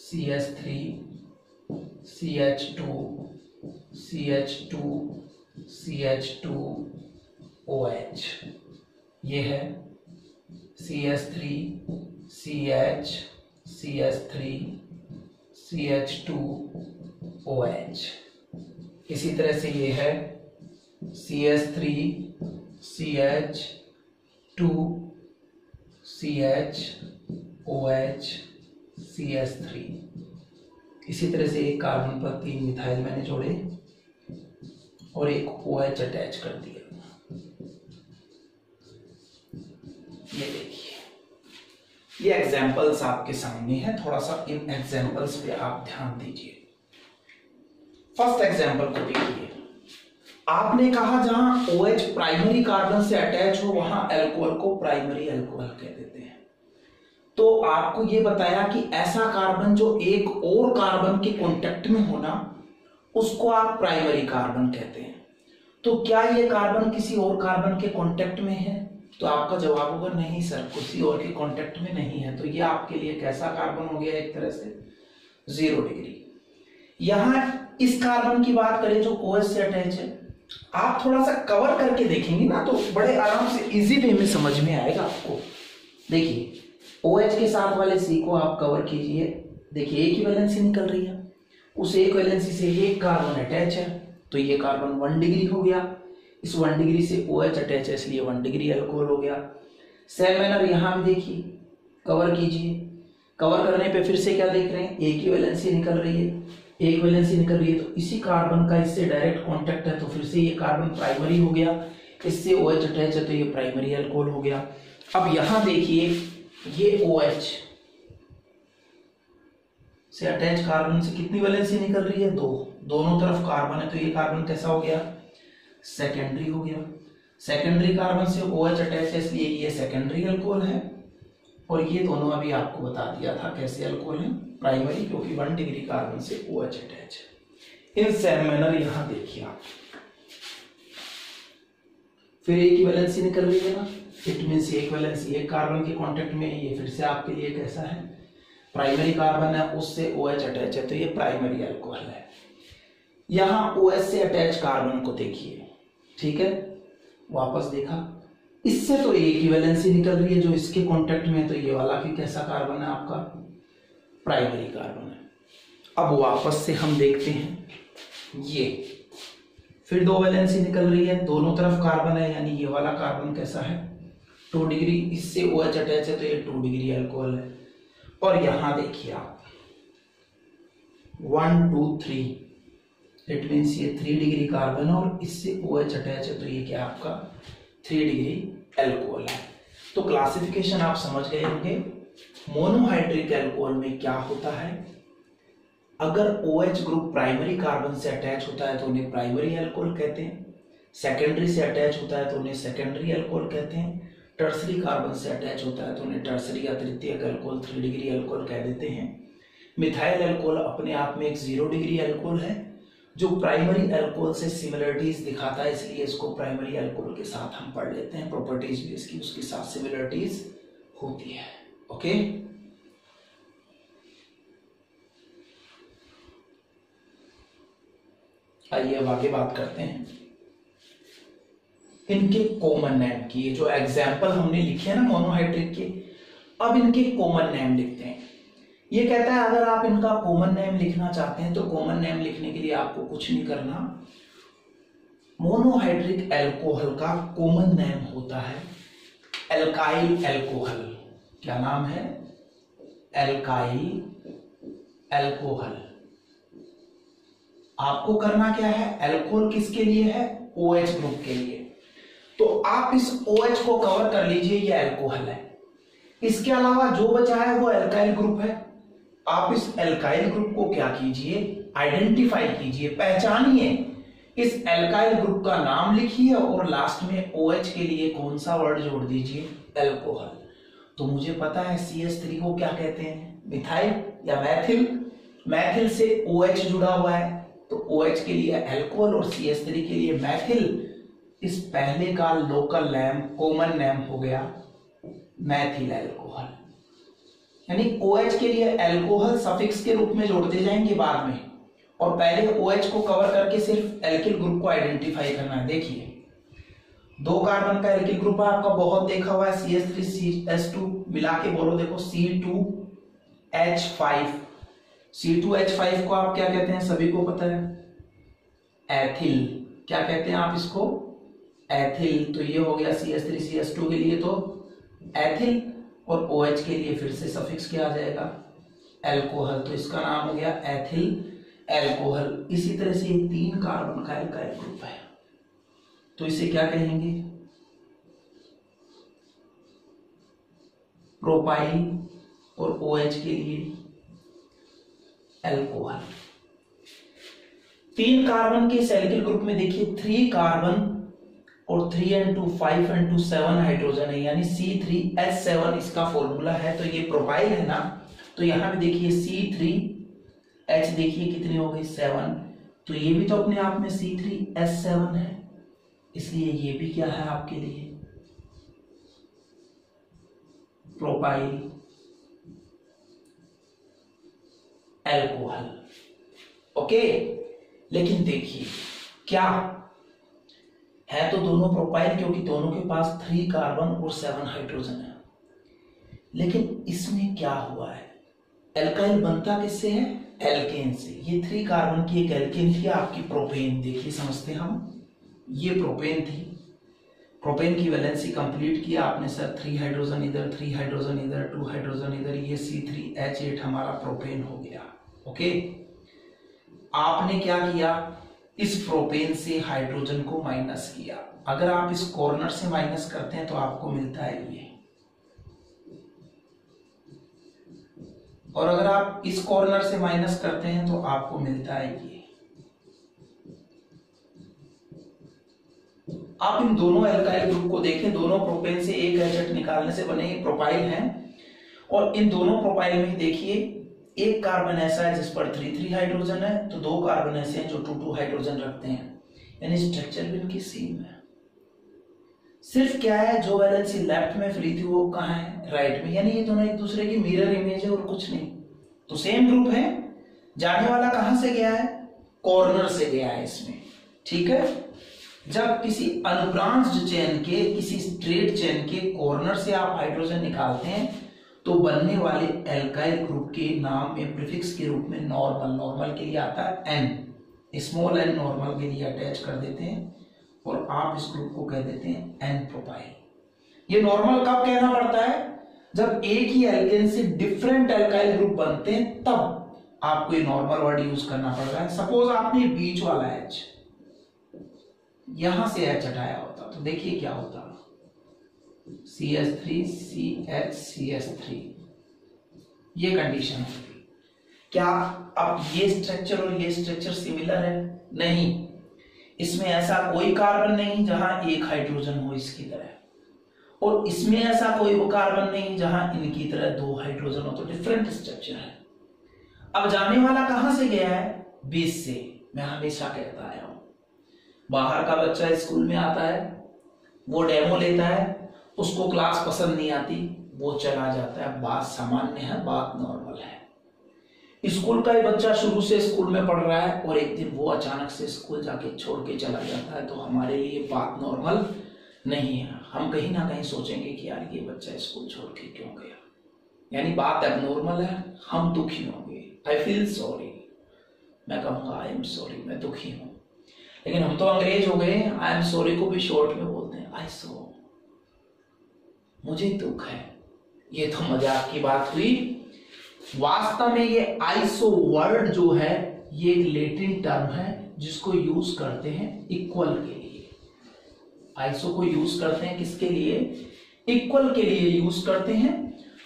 CH3CH2CH2OH, ये है CH3CH2OH। इसी तरह से ये है CH3CH2CHOH CH3। इसी तरह से एक कार्बन पर 3 मिथाइल मैंने जोड़े और एक OH अटैच कर दिया। ये देखिए, ये एग्जाम्पल्स आपके सामने हैं, थोड़ा सा इन एग्जाम्पल्स पे आप ध्यान दीजिए। फर्स्ट एग्जाम्पल को देखिए, आपने कहा जहां OH प्राइमरी कार्बन से अटैच हो वहां अल्कोहल को प्राइमरी अल्कोहल कह देते हैं। तो आपको ये बताया कि ऐसा कार्बन जो एक और कार्बन के कांटेक्ट में होना, उसको आप प्राइमरी कार्बन कहते हैं। तो क्या ये कार्बन किसी और कार्बन के कांटेक्ट में है? तो आपका जवाब होगा नहीं सर, किसी और के कांटेक्ट में नहीं है। तो ये आपके लिए कैसा कार्बन हो गया? एक तरह से 0 डिग्री। यहां इस कार्बन की बात करें जो OH से अटैच है, आप थोड़ा सा कवर करके देखेंगे ना तो बड़े आराम से इजी वे में समझ में आएगा आपको। देखिए OH के साथ वाले C को आप कवर कीजिए, देखिए एक ही वैलेंसी निकल रही है, उस एक वैलेंसी से एक कार्बन अटैच है, तो ये कार्बन 1 डिग्री हो गया। इस 1 डिग्री से OH अटैच है, इसलिए 1 डिग्री अल्कोहल हो गया। सेम मैनर यहां भी देखिए, कवर कीजिए, कवर करने पे फिर से क्या देख रहे हैं? एक ही वैलेंसी निकल रही है, एक वैलेंसी निकल रही है, तो इसी कार्बन का इससे डायरेक्ट कांटेक्ट है, तो फिर से ये कार्बन प्राइमरी हो गया, इससे OH अटैच है तो ये प्राइमरी अल्कोहल हो गया। अब यहां देखिए ये OH से अटैच कार्बन से कितनी वैलेंसी निकल रही है? 2, दोनों तरफ कार्बन है, तो ये कार्बन कैसा हो गया? सेकेंडरी हो गया। सेकेंडरी कार्बन से OH अटैच है, इसलिए ये सेकेंडरी अल्कोहल है। और ये दोनों अभी आपको बता दिया था कैसे अल्कोहल है, प्राइमरी, क्योंकि 1 डिग्री कार्बन से OH अटैच है। इन सेम मैनर यहां देखिए आप, फिर एक ही वैलेंसी निकल रही है ना, इट मींस एक वैलेंसी एक कार्बन के कांटेक्ट में है, ये फिर से आपके लिए कैसा है? प्राइमरी कार्बन है, उससे OH अटैच है, तो ये प्राइमरी अल्कोहल है। यहां OH से अटैच कार्बन को देखिए, ठीक है, वापस देखा, इससे तो एक ही वैलेंसी निकल रही है जो इसके कांटेक्ट में है, तो ये वाला भी कैसा कार्बन है आपका? प्राइमरी कार्बन है। अब वापस से हम देखते हैं, ये फिर 2 वैलेंसी निकल रही है, दोनों तरफ कार्बन है, यानी ये वाला कार्बन कैसा है? 2 डिग्री, इससे OH अटैच है तो ये 2 डिग्री अल्कोहल है। और यहां देखिए आप 1 2 3, इट मीन्स ये 3 डिग्री कार्बन और इससे OH अटैच है, तो ये क्या आपका? 3 डिग्री अल्कोहल है। तो क्लासिफिकेशन आप समझ गए होंगे। मोनोहाइड्रिक अल्कोहल में क्या होता है? अगर OH ग्रुप प्राइमरी कार्बन से अटैच होता है तो उन्हें प्राइमरी अल्कोहल कहते हैं, सेकेंडरी से अटैच होता है तो उन्हें सेकेंडरी अल्कोहल कहते हैं, टर्सरी कार्बन से अटैच होता है तो उन्हें टर्सरी या तृतीयक अल्कोहल 3 डिग्री अल्कोहल कह देते हैं। मिथाइल अल्कोहल अपने आप में एक 0 डिग्री अल्कोहल है जो प्राइमरी अल्कोहल से सिमिलरिटीज दिखाता है, इसलिए इसको प्राइमरी अल्कोहल के साथ हम पढ़ लेते हैं, प्रॉपर्टीज भी इसकी उसके साथ सिमिलरिटीज होती है। ओके, आइए अब आगे बात करते हैं इनके कॉमन नेम की। ये जो एग्जाम्पल हमने लिखे हैं ना मोनोहाइड्रिक के, अब इनके कॉमन नेम लिखते हैं। ये कहता है अगर आप इनका कॉमन नेम लिखना चाहते हैं तो कॉमन नेम लिखने के लिए आपको कुछ नहीं करना, मोनोहाइड्रिक अल्कोहल का कॉमन नेम होता है एल्काइल अल्कोहल। क्या नाम है? Alkyl alcohol. आपको करना क्या है? अल्कोहल किसके लिए है? OH ग्रुप के लिए। तो आप इस OH को कवर कर लीजिए, ये अल्कोहल है। इसके अलावा जो बचा है वो एल्काइल ग्रुप है। आप इस एल्काइल ग्रुप को क्या कीजिए? आइडेंटिफाई कीजिए, पहचानिए। इस एल्काइल ग्रुप का नाम लिखिए और लास्ट में OH के लिए कौन सा वर्ड जोड़ दीजिए? अल्कोहल। तो मुझे पता है CH3 को क्या कहते हैं? मिथाइल या मैथिल। मैथिल से OH जुड़ा हुआ है तो OH के लिए अल्कोहल और CH3 के लिए मैथिल। इस पहले का लोकल नेम, कॉमन नेम हो गया मैथिल अल्कोहल। यानी OH के लिए अल्कोहल सफिक्स के रूप में जोड़ते जाएंगे बाद में, और पहले OH को कवर करके सिर्फ एल्किल ग्रुप को आइडेंटिफाई करना है। देखिए 2 कार्बन का एल्किल ग्रुप है, आपका बहुत देखा हुआ है, CH3CH2 मिला के बोलो, देखो C2H5। C2H5 को आप क्या कहते हैं? सभी को पता है, एथिल। क्या कहते हैं आप इसको? एथिल। तो ये हो गया CH3CH2 के लिए तो एथिल, और OH के लिए फिर से सफिक्स क्या आ जाएगा? अल्कोहल। तो इसका नाम हो गया एथिल अल्कोहल। इसी तरह से 3 कार्बन का एल्काइल ग्रुप है तो इसे क्या कहेंगे? प्रोपाइल, और OH के लिए अल्कोहल। 3 कार्बन के इस एल्किल ग्रुप में देखिए 3 कार्बन और 3n2 5n2 7 हाइड्रोजन है, यानी C3H7 इसका फॉर्मूला है। तो ये प्रोपाइल है ना, तो यहाँ पे देखिए C3H देखिए कितनी हो गई 7, तो ये भी तो अपने आप में C3H7 है, इसलिए ये भी क्या है आपके लिए प्रोपाइल एल्कोहल। ओके, लेकिन देखिए क्या है, तो दोनों प्रोपाइल, क्योंकि दोनों के पास 3 कार्बन और 7 हाइड्रोजन है। लेकिन इसमें क्या हुआ है, एल्काइल बनता किससे है, एल्केन से। ये 3 कार्बन की एक एल्केन थी आपकी प्रोपेन, देखिए समझते हम, ये प्रोपेन थी, प्रोपेन की वैलेंसी कंप्लीट किया आपने सर, 3 हाइड्रोजन इधर, 3 हाइड्रोजन इधर, 2 हाइड्रोजन इधर, ये C3H8 हमारा प्रोपेन हो गया। ओके, आपने क्या किया, इस प्रोपेन से हाइड्रोजन को माइनस किया। अगर आप इस कॉर्नर से माइनस करते हैं तो आपको मिलता है ये, और अगर आप इस कॉर्नर से माइनस करते हैं तो आपको मिलता है ये। आप इन दोनों एल्काइल ग्रुप को देखें, दोनों प्रोपेन से एक H8 निकालने से बने प्रोपाइल हैं, और इन दोनों प्रोपाइल में देखिए एक कार्बन ऐसा है जिस पर 3 हाइड्रोजन है, तो 2 कार्बन ऐसे हैं जो 2 हाइड्रोजन रखते हैं, यानी स्ट्रक्चर भी इनकी सेम है। सिर्फ क्या है, जो वैलेंसी लेफ्ट में फ्री थी वो कहाँ है, राइट में, यानी ये दोनों एक दूसरे की मिरर इमेज है और कुछ नहीं, तो सेम ग्रुप है। जाने वाला कहां से गया है, कॉर्नर से गया है इसमें, ठीक है। जब किसी अनब्रांच्ड चेन के, किसी स्ट्रेट चेन के कॉर्नर से आप हाइड्रोजन निकालते हैं तो बनने वाले एल्काइल ग्रुप के नाम में प्रीफिक्स के रूप में नॉर्मल के लिए आता है N, स्मॉल n नॉर्मल के लिए अटैच कर देते हैं, और आप इस ग्रुप को कह देते हैं N प्रोपाइल। ये नॉर्मल कब कहना पड़ता है, जब एक ही एल्केन से डिफरेंट एल्काइल ग्रुप बनते हैं तब आपको ये नॉर्मल वर्ड यूज करना पड़ रहा है। सपोज आपने बीच वाला H, यहां से H हटाया होता तो देखिए क्या होता, CH3 CH CH3, ये कंडीशन होगी। क्या अब ये स्ट्रक्चर और ये स्ट्रक्चर सिमिलर है, नहीं, इसमें ऐसा कोई कार्बन नहीं जहां एक हाइड्रोजन हो इसकी तरह, और इसमें ऐसा कोई कार्बन नहीं जहां इनकी तरह 2 हाइड्रोजन हो, तो डिफरेंट स्ट्रक्चर है। अब जाने वाला कहां से गया है, बीच से। मैं हमेशा कहता आया हूं, बाहर का बच्चा स्कूल में आता है, वो डेमो लेता है, उसको क्लास पसंद नहीं आती, वो चला जाता है, बात सामान्य है, बात नॉर्मल है। स्कूल का ही बच्चा शुरू से स्कूल में पढ़ रहा है और एक दिन वो अचानक से स्कूल जाके छोड़ के चला जाता है, तो हमारे लिए बात नॉर्मल नहीं है। हम कहीं ना कहीं सोचेंगे कि यार ये बच्चा स्कूल छोड़ के क्यों गया, यानी बात एबनॉर्मल है, हम दुखी होंगे। आई फील सॉरी, मैं कहूंगा आई एम सॉरी, मैं दुखी हूं। लेकिन हम तो अंग्रेज हो गए, आई एम सॉरी को भी शॉर्ट में बोलते हैं आई सो, मुझे दुख है। ये तो मजाक की बात हुई। वास्तव में ये आइसो वर्ड जो है ये एक लैटिन टर्म है जिसको यूज करते हैं इक्वल के लिए। आइसो को यूज करते हैं किसके लिए, इक्वल के लिए यूज करते हैं।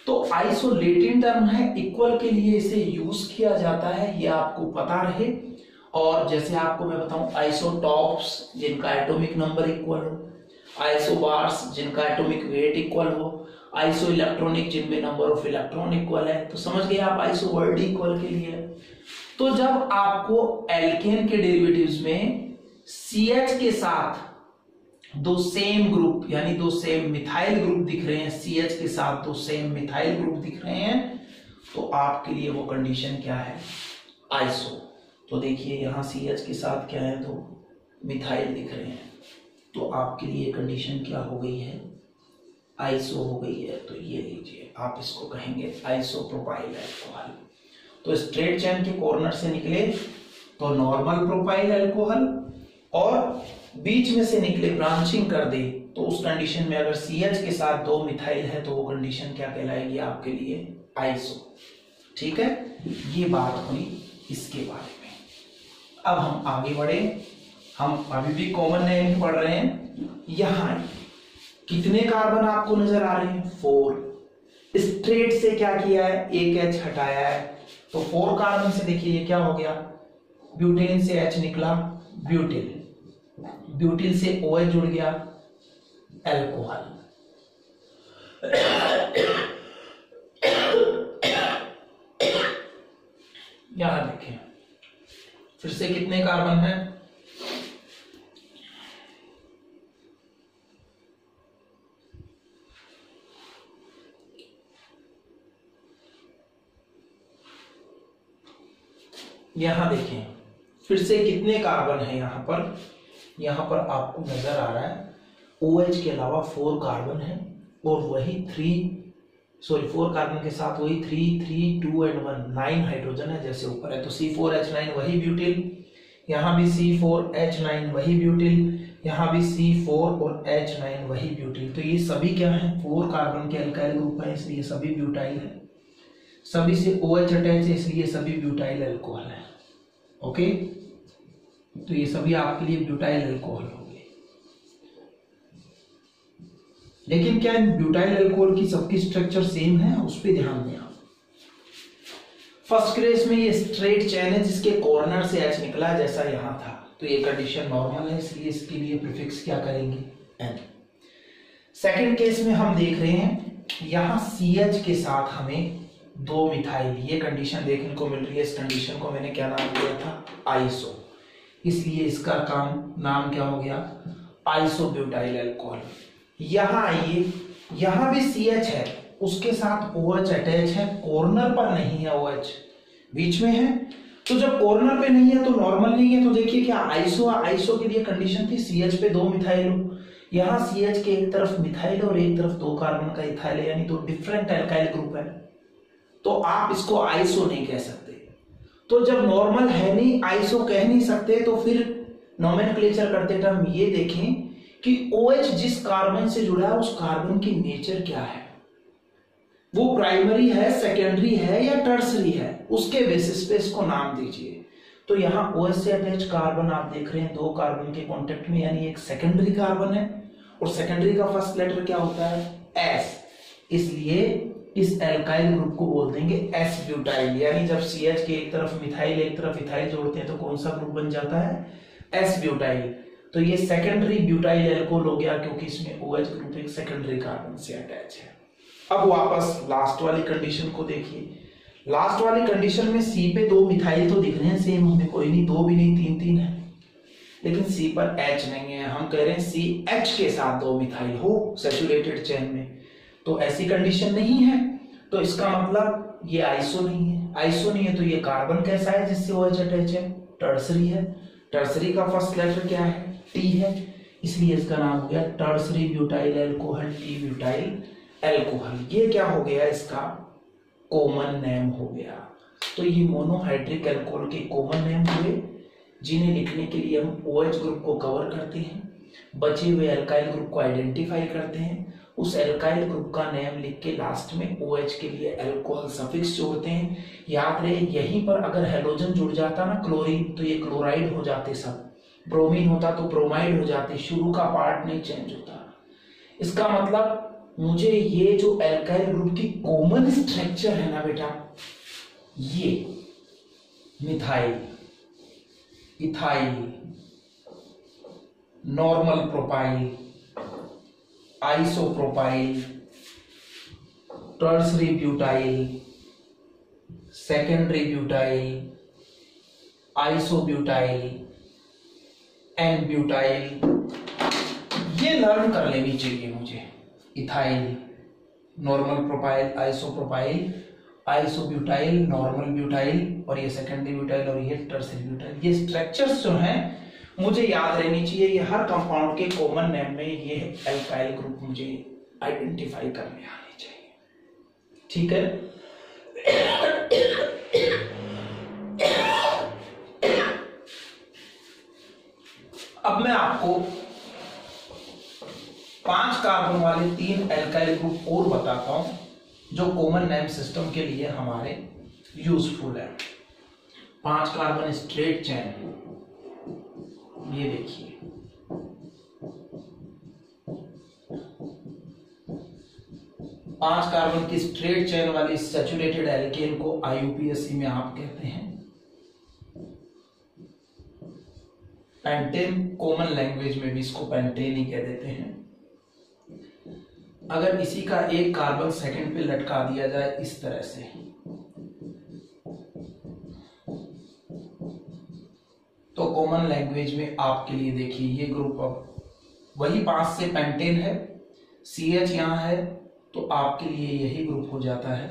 तो आइसो लैटिन टर्म है, इक्वल के लिए इसे यूज किया जाता है, ये आपको पता रहे। और जैसे आपको मैं बताऊं, आइसोटॉप्स जिनका एटॉमिक नंबर इक्वल हो, आइसोबार्स जिनका एटॉमिक वेट इक्वल हो, आइसो इलेक्ट्रॉनिक जिनमें नंबर ऑफ इलेक्ट्रॉन इक्वल है। तो समझ गए आप, आइसो वर्ड इक्वल के लिए। तो जब आपको एल्केन के डेरिवेटिव्स में CH के साथ 2 सेम ग्रुप यानी 2 सेम मिथाइल ग्रुप दिख रहे हैं, CH के साथ 2 सेम मिथाइल ग्रुप दिख रहे हैं, तो आपके लिए वो कंडीशन क्या है, आइसो। तो देखिए यहां CH के साथ क्या है, 2 मिथाइल दिख रहे हैं, तो आपके लिए कंडीशन क्या हो गई है, आइसो हो गई है। तो ये लीजिए, आप इसको कहेंगे आइसोप्रोपाइल अल्कोहल। तो स्ट्रेट चेन के कॉर्नर से निकले तो नॉर्मल प्रोपाइल अल्कोहल, और बीच में से निकले ब्रांचिंग कर दे तो उस कंडीशन में अगर CH के साथ 2 मिथाइल है तो वो कंडीशन क्या कहलाएगी आपके लिए, आइसो। ठीक है, ये बात हुई इसके बारे में। अब हम आगे बढ़े, हम अभी भी कॉमन नेम पढ़ रहे हैं। यहां कितने कार्बन आपको नजर आ रहे हैं, 4। स्ट्रेट से क्या किया है, एक H हटाया है, तो 4 कार्बन से देखिए ये क्या हो गया, ब्यूटेन से H निकला, ब्यूटेन। ब्यूटिल से OH जुड़ गया, अल्कोहल। यहां देखें फिर से कितने कार्बन हैं, यहां देखें फिर से कितने कार्बन है। यहां पर आपको नजर आ रहा है OH के अलावा 4 कार्बन है और वही 4 कार्बन के साथ वही 3, 3, 2 और 1 9 हाइड्रोजन है जैसे ऊपर है। तो C4H9 वही ब्यूटिल, यहाँ भी C4H9 वही ब्यूटिल, यहाँ भी C4 और H9 वही ब्यूटिल। तो ये सभी क्या है, 4 कार्बन के अल्काइल ग्रुप है इसलिए सभी ब्यूटाइल है। सभी से OH अटैच है इसलिए सभी ब्यूटाइल अल्कोहल है। ओके, तो ये सभी आपके लिए ब्यूटाइल अल्कोहल हो गए। लेकिन क्या इन ब्यूटाइल अल्कोहल की सबकी स्ट्रक्चर सेम है, उस पर ध्यान दें आप। फर्स्ट केस में ये स्ट्रेट चेन है जिसके कॉर्नर से H निकला जैसा यहां था, तो ये कंडीशन नॉर्मल है इसलिए इसके लिए प्रीफिक्स क्या करेंगे, N। सेकंड केस में हम देख रहे हैं यहां CH के साथ हमें 2 मिथाइल, ये कंडीशन देखने को मिल रही है। इस कंडीशन को मैंने क्या नाम दिया था, आइसो, इसलिए इसका नाम क्या हो गया, आइसोब्यूटाइल अल्कोहल। यहां आइए, यहां भी CH है, उसके साथ OH अटैच है, कॉर्नर पर नहीं है, OH बीच में है। तो जब कॉर्नर पे नहीं है तो नॉर्मल नहीं है, तो देखिए क्या आइसो के लिए कंडीशन थी CH पे 2 मिथाइल हो। यहाँ CH के एक तरफ मिथाइल और एक तरफ 2 कार्बन का इथाइल है, यानी तो डिफरेंट अल्काइल ग्रुप है, तो आप इसको आइसो नहीं कह सकते। तो जब नॉर्मल है नहीं, आइसो कह नहीं सकते, तो फिर नोमेनक्लेचर करते टाइम ये देखें कि OH जिस कार्बन से जुड़ा है उस कार्बन की नेचर क्या है, वो प्राइमरी है, सेकेंडरी है या टर्सरी है, उसके बेसिस पे इसको नाम दीजिए। तो यहाँ OH से अटैच कार्बन आप देख रहे हैं 2 कार्बन के कांटेक्ट में, यानी एक सेकेंडरी कार्बन है, और सेकेंडरी का फर्स्ट लेटर क्या होता है, S, इसलिए इस एल्काइल ग्रुप को बोल देंगे S ब्यूटाइल। यानी जब CH के एक तरफ मिथाइल एक तरफ इथाइल जोड़ते हैं तो कौन सा ग्रुप बन जाता है, S ब्यूटाइल। तो ये सेकेंडरी ब्यूटाइल अल्कोहल हो गया क्योंकि इसमें OH ग्रुप एक सेकेंडरी कार्बन से अटैच है। अब वापस लास्ट वाली कंडीशन को देखिए। लास्ट वाली कंडीशन में C पे 2 मिथाइल तो दिख रहे हैं सेम, हमें कोई नहीं, 2 भी नहीं 3 है, लेकिन C पर H नहीं है। हम कह रहे हैं CH के साथ 2 मिथाइल हो सैचुरेटेड चेन में, तो ऐसी कंडीशन नहीं है, तो इसका मतलब ये आइसो नहीं है। आइसो नहीं है तो ये कार्बन कैसा है जिससे OH अटैच है, टर्सरी है। टर्सरी का फर्स्ट लेटर क्या है, T है, इसलिए इसका नाम हो गया tertiary butyl alcohol, T butyl alcohol. ये क्या हो गया, इसका कॉमन नेम हो गया। तो ये मोनोहाइड्रिक अल्कोहल के कॉमन नेम हुए जिन्हें लिखने के लिए हम OH ग्रुप को कवर करते हैं, बचे हुए अल्काइल ग्रुप को आइडेंटिफाई करते हैं, उस अल्काइल ग्रुप का नेम लिख के लास्ट में OH के लिए अल्कोहल सफिक्स जोड़ते हैं। याद रहे यहीं पर अगर हेलोजन जुड़ जाता ना क्लोरीन, तो ये क्लोराइड हो जाते सब, ब्रोमीन होता तो ब्रोमाइड हो जाते, शुरू का पार्ट नहीं चेंज होता। इसका मतलब मुझे ये जो अल्काइल ग्रुप की कॉमन स्ट्रक्चर है ना बेटा, ये methyl, ethyl, normal propyl, isopropyl, tertiary butyl, secondary butyl, isobutyl, n butyl, ये लर्न कर लेनी चाहिए मुझे। Ethyl, normal propyl, isopropyl, isobutyl, normal butyl, और ये सेकेंडरी ब्यूटाइल और ये टर्सरी ब्यूटाइल। ये स्ट्रक्चर्स जो हैं मुझे याद रहनी चाहिए। ये हर कंपाउंड के कॉमन नेम में ये अल्काइल ग्रुप मुझे आइडेंटिफाई करने आने चाहिए, ठीक है। अब मैं आपको 5 कार्बन वाले 3 अल्काइल ग्रुप और बताता हूं जो कॉमन नेम सिस्टम के लिए हमारे यूजफुल है। 5 कार्बन स्ट्रेट चेन, ये देखिए, पांच कार्बन की स्ट्रेट चेन वाली सैचुरेटेड एल्केन को IUPAC में आप कहते हैं पेंटेन कॉमन लैंग्वेज में भी इसको पेंटेन ही कह देते हैं। अगर इसी का एक कार्बन सेकंड पे लटका दिया जाए इस तरह से, तो कॉमन लैंग्वेज में आपके लिए देखिए ये ग्रुप अब वही 5 से पेंटेन है, CH यहां है, तो आपके लिए यही ग्रुप हो जाता है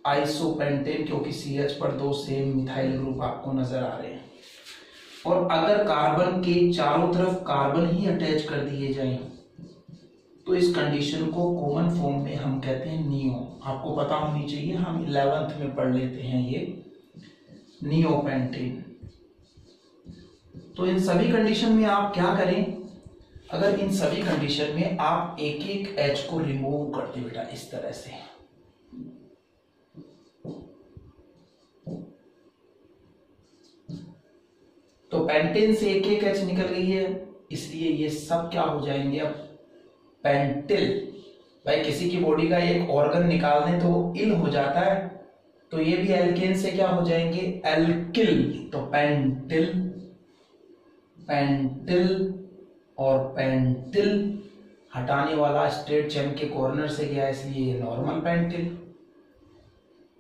आइसोपेंटेन, क्योंकि CH पर 2 सेम मिथाइल ग्रुप आपको नजर आ रहे हैं। और अगर कार्बन के चारों तरफ कार्बन ही अटैच कर दिए जाएं तो इस कंडीशन को कॉमन फॉर्म में हम कहते हैं नियो। आपको पता होनी चाहिए, हम 11th में पढ़ लेते हैं ये नियोपेंटेन। तो इन सभी कंडीशन में आप क्या करें, अगर इन सभी कंडीशन में आप एक एक H को रिमूव करते बेटा इस तरह से, तो पेंटेन से एक एक H निकल गई है, इसलिए ये सब क्या हो जाएंगे अब पेंटिल। भाई किसी की बॉडी का एक ऑर्गन निकाल दें तो वो इल हो जाता है, तो ये भी एल्केन से क्या हो जाएंगे एल्किल। तो पेंटिल, पेंटिल और पेंटिल, हटाने वाला स्ट्रेट चेन के कॉर्नर से गया इसलिए ये नॉर्मल पेंटिल,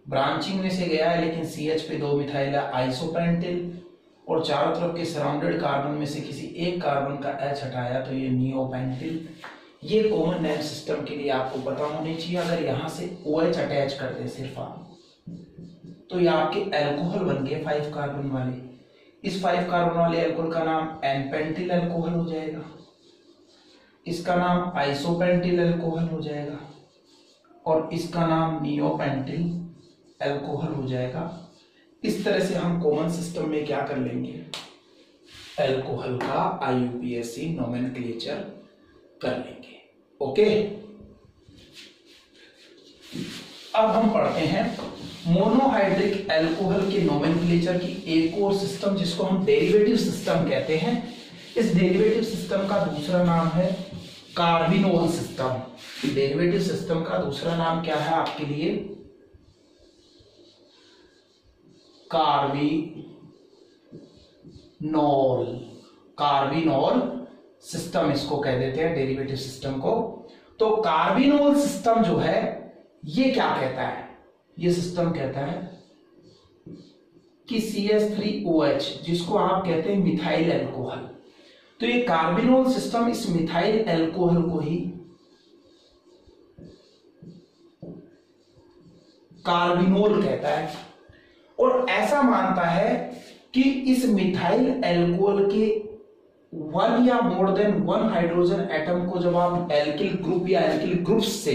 ब्रांचिंग में से गया है लेकिन CH पे 2 मिथाइल है आइसोपेंटिल, और चारों तरफ के सराउंडेड कार्बन में से किसी एक कार्बन का H हटाया तो ये नियोपेंटिल। ये कॉमन नेम सिस्टम के लिए आपको पता होनी चाहिए। अगर यहां से OH अटैच कर दे सिर्फ आप, तो ये आपके एल्कोहल बन गए 5 कार्बन वाले। इस 5 कार्बन वाले एल्कोहल का नाम एनपेंटिल एल्कोहल हो जाएगा, इसका नाम आइसोपेंटिल एल्कोहल हो जाएगा, और इसका नाम नियोपेंटिल एल्कोहल हो जाएगा। इस तरह से हम कॉमन सिस्टम में क्या कर लेंगे, एल्कोहल का IUPAC नोमेनक्लेचर कर लेंगे। ओके, अब हम पढ़ते हैं मोनोहाइड्रिक एल्कोहल के नोमेनक्लेचर की एक और सिस्टम जिसको हम डेरिवेटिव सिस्टम कहते हैं। इस डेरिवेटिव सिस्टम का दूसरा नाम है कार्बिनोल सिस्टम। डेरिवेटिव सिस्टम का दूसरा नाम क्या है आपके लिए, कार्बिनोल, कार्बिनोल सिस्टम इसको कह देते हैं डेरिवेटिव सिस्टम को। तो कार्बिनोल सिस्टम जो है ये क्या कहता है, ये सिस्टम कहता है कि CH3OH जिसको आप कहते हैं मिथाइल एल्कोहल, तो ये कार्बिनोल सिस्टम इस मिथाइल एल्कोहल को ही कार्बिनोल कहता है, और ऐसा मानता है कि इस मिथाइल एल्कोहल के 1 या मोर देन 1 हाइड्रोजन एटम को जब आप एल्किल ग्रुप या एल्किल ग्रुप्स से,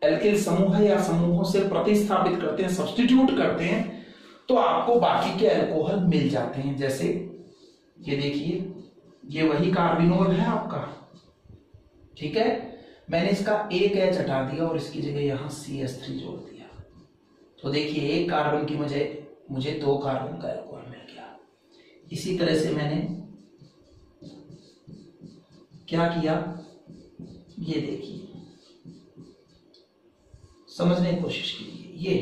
एल्किल समूह या समूहों से प्रतिस्थापित करते हैं, सब्स्टिट्यूट करते हैं, तो आपको बाकी के एल्कोहल मिल जाते हैं। जैसे ये देखिए, ये वही कार्बिनोल है आपका, ठीक है। मैंने इसका एक H हटा दिया और इसकी जगह यहां CH3 जोड़ दिया, तो देखिए एक कार्बन की मुझे 2 कार्बन का एल्कोहल मिल गया। इसी तरह से मैंने क्या किया, ये देखिए, समझने की कोशिश कीजिए, ये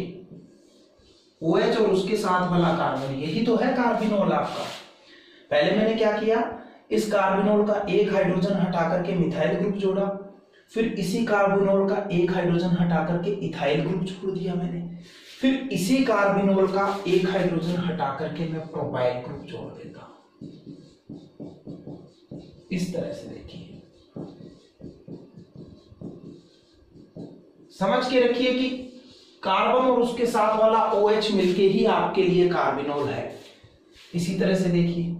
OH और उसके साथ वाला कार्बन यही तो है कार्बिनोल आपका। पहले मैंने क्या किया, इस कार्बिनोल का एक हाइड्रोजन हटा करके मिथाइल ग्रुप जोड़ा, फिर इसी कार्बिनोल का एक हाइड्रोजन हटा करके इथाइल ग्रुप जोड़ दिया मैंने, फिर इसी कार्बिनोल का एक हाइड्रोजन हटा करके मैं प्रोपाइल ग्रुप जोड़ देता हूं। इस तरह से देखिए, समझ के रखिए कि कार्बन और उसके साथ वाला OH मिलके ही आपके लिए कार्बिनोल है। इसी तरह से देखिए,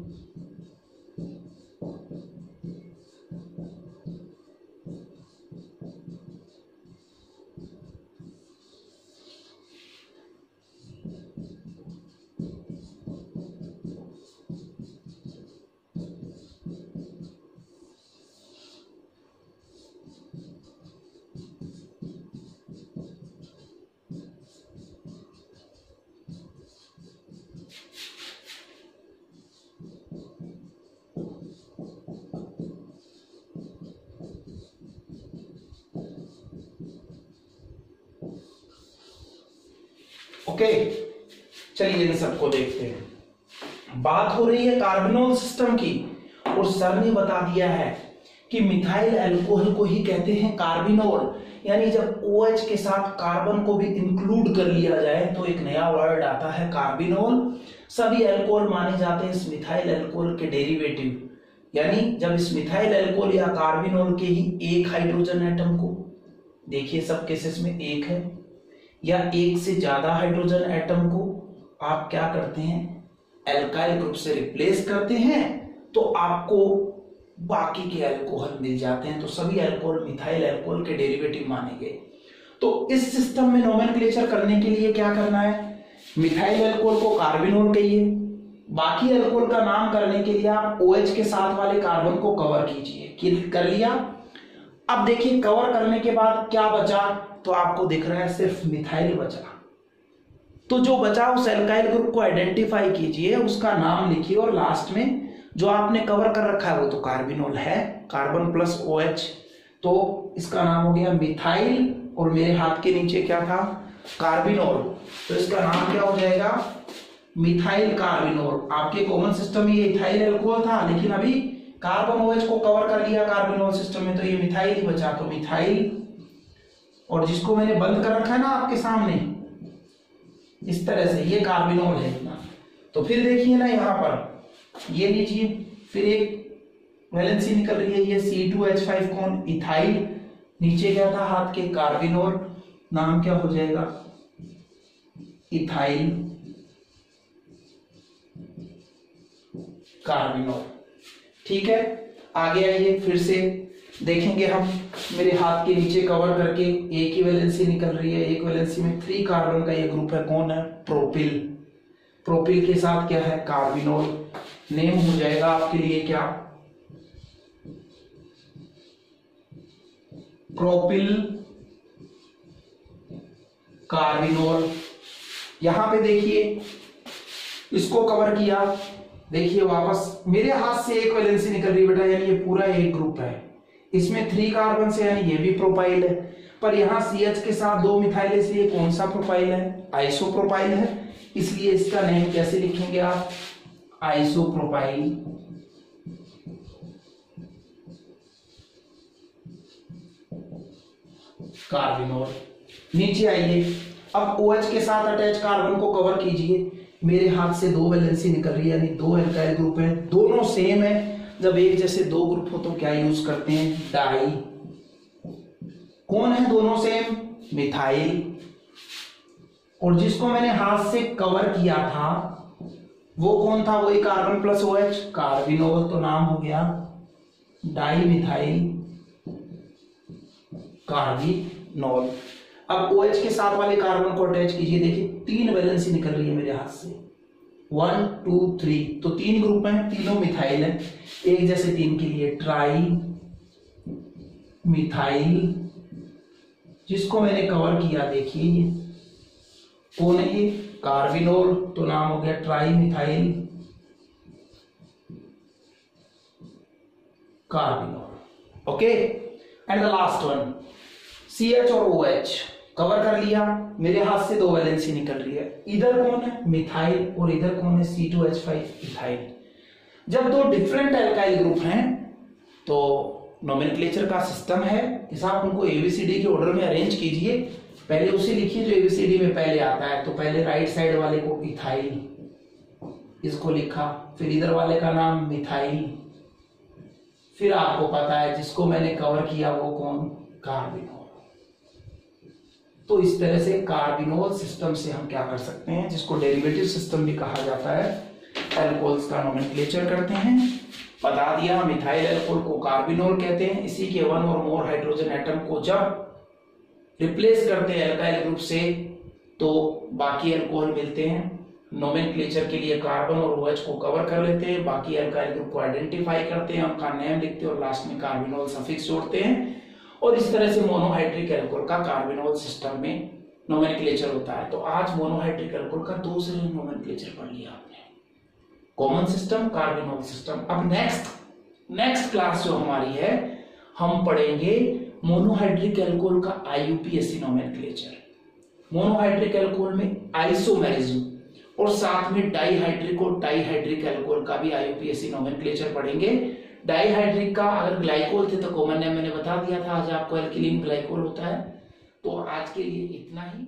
ओके, चलिए इन सबको देखते हैं। बात हो रही है कार्बोनोल सिस्टम की, और सर ने बता दिया है कि मिथाइल अल्कोहल को ही कहते हैं कार्बिनोल। यानी जब OH के साथ कार्बन को भी इंक्लूड कर लिया जाए तो एक नया वर्ड आता है कार्बिनोल। सभी अल्कोहल माने जाते हैं इस मिथाइल अल्कोहल के डेरिवेटिव। यानी जब इस मिथाइल अल्कोहल या कार्बिनोल के ही एक हाइड्रोजन एटम को, देखिए सब केसेस में एक है, या एक से ज्यादा हाइड्रोजन एटम को आप क्या करते हैं, एल्काइल ग्रुप से रिप्लेस करते हैं, तो आपको बाकी के अल्कोहल मिल जाते हैं। तो सभी अल्कोहल मिथाइल अल्कोहल के डेरिवेटिव माने गए। तो इस सिस्टम में नोमेनक्लेचर करने के लिए क्या करना है, मिथाइल अल्कोहल को कार्बिनोल कहिए, बाकी अल्कोहल का नाम करने के लिए आप OH के साथ वाले कार्बन को कवर कीजिए। कर लिया। अब देखिए कवर करने के बाद क्या बचा, तो आपको दिख रहा है सिर्फ मिथाइल बचा। तो जो बचा उस एल्काइल ग्रुप को आइडेंटिफाई कीजिए, उसका नाम लिखिए, और लास्ट में जो आपने कवर कर रखा है वो तो कार्बिनोल है, कार्बन प्लस OH, तो इसका नाम हो गया मिथाइल, और मेरे हाथ के नीचे क्या था, कार्बिनोल, तो इसका नाम क्या हो जाएगा, मिथाइल कार्बिनोल। आपके कॉमन सिस्टम में ये इथाइल अल्कोहल था, लेकिन अभी कार्बन OH को कवर कर लिया कार्बिनोल सिस्टम में, तो ये मिथाइल ही बचा, तो मिथाइल, और जिसको मैंने बंद कर रखा है ना आपके सामने इस तरह से, ये कार्बिनोल है ना। तो फिर देखिए ना यहाँ पर ये लीजिए, फिर एक वैलेंसी निकल रही है, ये C2H5 कौन, इथाइल, नीचे क्या था हाथ के, कार्बिनोल, नाम क्या हो जाएगा, इथाइल कार्बिनोल। ठीक है, आगे आइए, फिर से देखेंगे हम, मेरे हाथ के नीचे कवर करके एक ही वैलेंसी निकल रही है, एक वैलेंसी में 3 कार्बन का ये ग्रुप है, कौन है, प्रोपिल। प्रोपिल के साथ क्या है, कार्बिनोल। नेम हो जाएगा आपके लिए क्या, प्रोपिल कार्बिनोल। यहां पे देखिए इसको कवर किया, देखिए वापस मेरे हाथ से एक वैलेंसी निकल रही बेटा, यानी ये पूरा एक ग्रुप है, इसमें 3 कार्बन से, यानी ये भी प्रोपाइल है, पर यहाँ CH के साथ 2 मिथाइल, इसलिए कौन सा प्रोपाइल है, आइसोप्रोपाइल है, इसलिए इसका नेम कैसे लिखेंगे आप, आइसोप्रोपाइल कार्बिनोल। नीचे आइए, अब OH के साथ अटैच कार्बन को कवर कीजिए, मेरे हाथ से 2 वैलेंसी निकल रही है, यानी 2 एल्काइल ग्रुप है, दोनों सेम है। जब एक जैसे 2 ग्रुप हो तो क्या यूज करते हैं, डाई। कौन है दोनों सेम, मिथाइल, और जिसको मैंने हाथ से कवर किया था वो कौन था, वही कार्बन प्लस OH, कार्बिनोल, तो नाम हो गया डाई मिथाइल कार्बिनोल। अब OH के साथ वाले कार्बन को अटैच कीजिए, देखिए 3 वैलेंसी निकल रही है मेरे हाथ से, 1 2 3, तो 3 ग्रुप हैं, तीनों मिथाइल है, एक जैसे 3 के लिए ट्राई मिथाइल, जिसको मैंने कवर किया, देखिए ये कौन है, ये कार्बिनोल, तो नाम हो गया tri methyl carbinol. Okay, and the last one, CH और OH कवर कर लिया, मेरे हाथ से 2 वैलेंसी निकल रही है, इधर कौन है, मिथाइल, और इधर कौन है, C2H5 इथाइल। जब 2 डिफरेंट एल्काइल ग्रुप हैं तो नोमेनक्लेचर का सिस्टम है कि साहब उनको ABCD के ऑर्डर में अरेंज कीजिए, पहले उसे लिखिए जो ABCD में पहले आता है। तो पहले राइट साइड वाले को इथाइल, इसको लिखा, फिर इधर वाले का नाम मिथाइल, फिर आपको पता है जिसको मैंने कवर किया वो कौन, कार्बिनोल। तो इस तरह से कार्बिनोल सिस्टम से हम क्या कर सकते हैं, जिसको डेरिवेटिव सिस्टम भी कहा जाता है, अल्कोहल्स का नोमेनक्लेचर करते हैं। बता दिया, मिथाइल अल्कोहल को कार्बिनोल कहते हैं। इसी के 1 और मोर हाइड्रोजन एटम को जब रिप्लेस करते हैं अल्काइल ग्रुप से तो बाकी अल्कोहल मिलते हैं। नोमेनक्लेचर के लिए कार्बन और OH को कवर कर लेते हैं, बाकी अल्काइल ग्रुप को आइडेंटिफाई करते हैं, उनका नेम लिखते हैं और लास्ट में कार्बिनोल सफिक्स जोड़ते हैं। और इस तरह से मोनोहाइड्रिक अल्कोहल का कार्बिनोल सिस्टम में नोमेनक्लेचर होता है। तो आज मोनोहाइड्रिक अल्कोहल का 2 से नोमेनक्लेचर पढ़ लिया आपने, कॉमन सिस्टम, कार्बिनोल सिस्टम। अब नेक्स्ट क्लास जो हमारी है, हम पढ़ेंगे मोनोहाइड्रिक अल्कोहल का IUPAC नोमेनक्लेचर। मोनोहाइड्रिक अल्कोहल में आइसोमेरिज्म और साथ में डाईहाइड्रिक और डाईहाइड्रिक एल्कोहल का भी आईयूपीएसी नोमेनक्लेचर पढ़ेंगे। डाईहाइड्रिक का अगर ग्लाइकोल थे तो कॉमन नेम मैंने बता दिया था, आज आपको एल्किलीन ग्लाइकोल होता है। तो आज के लिए इतना ही।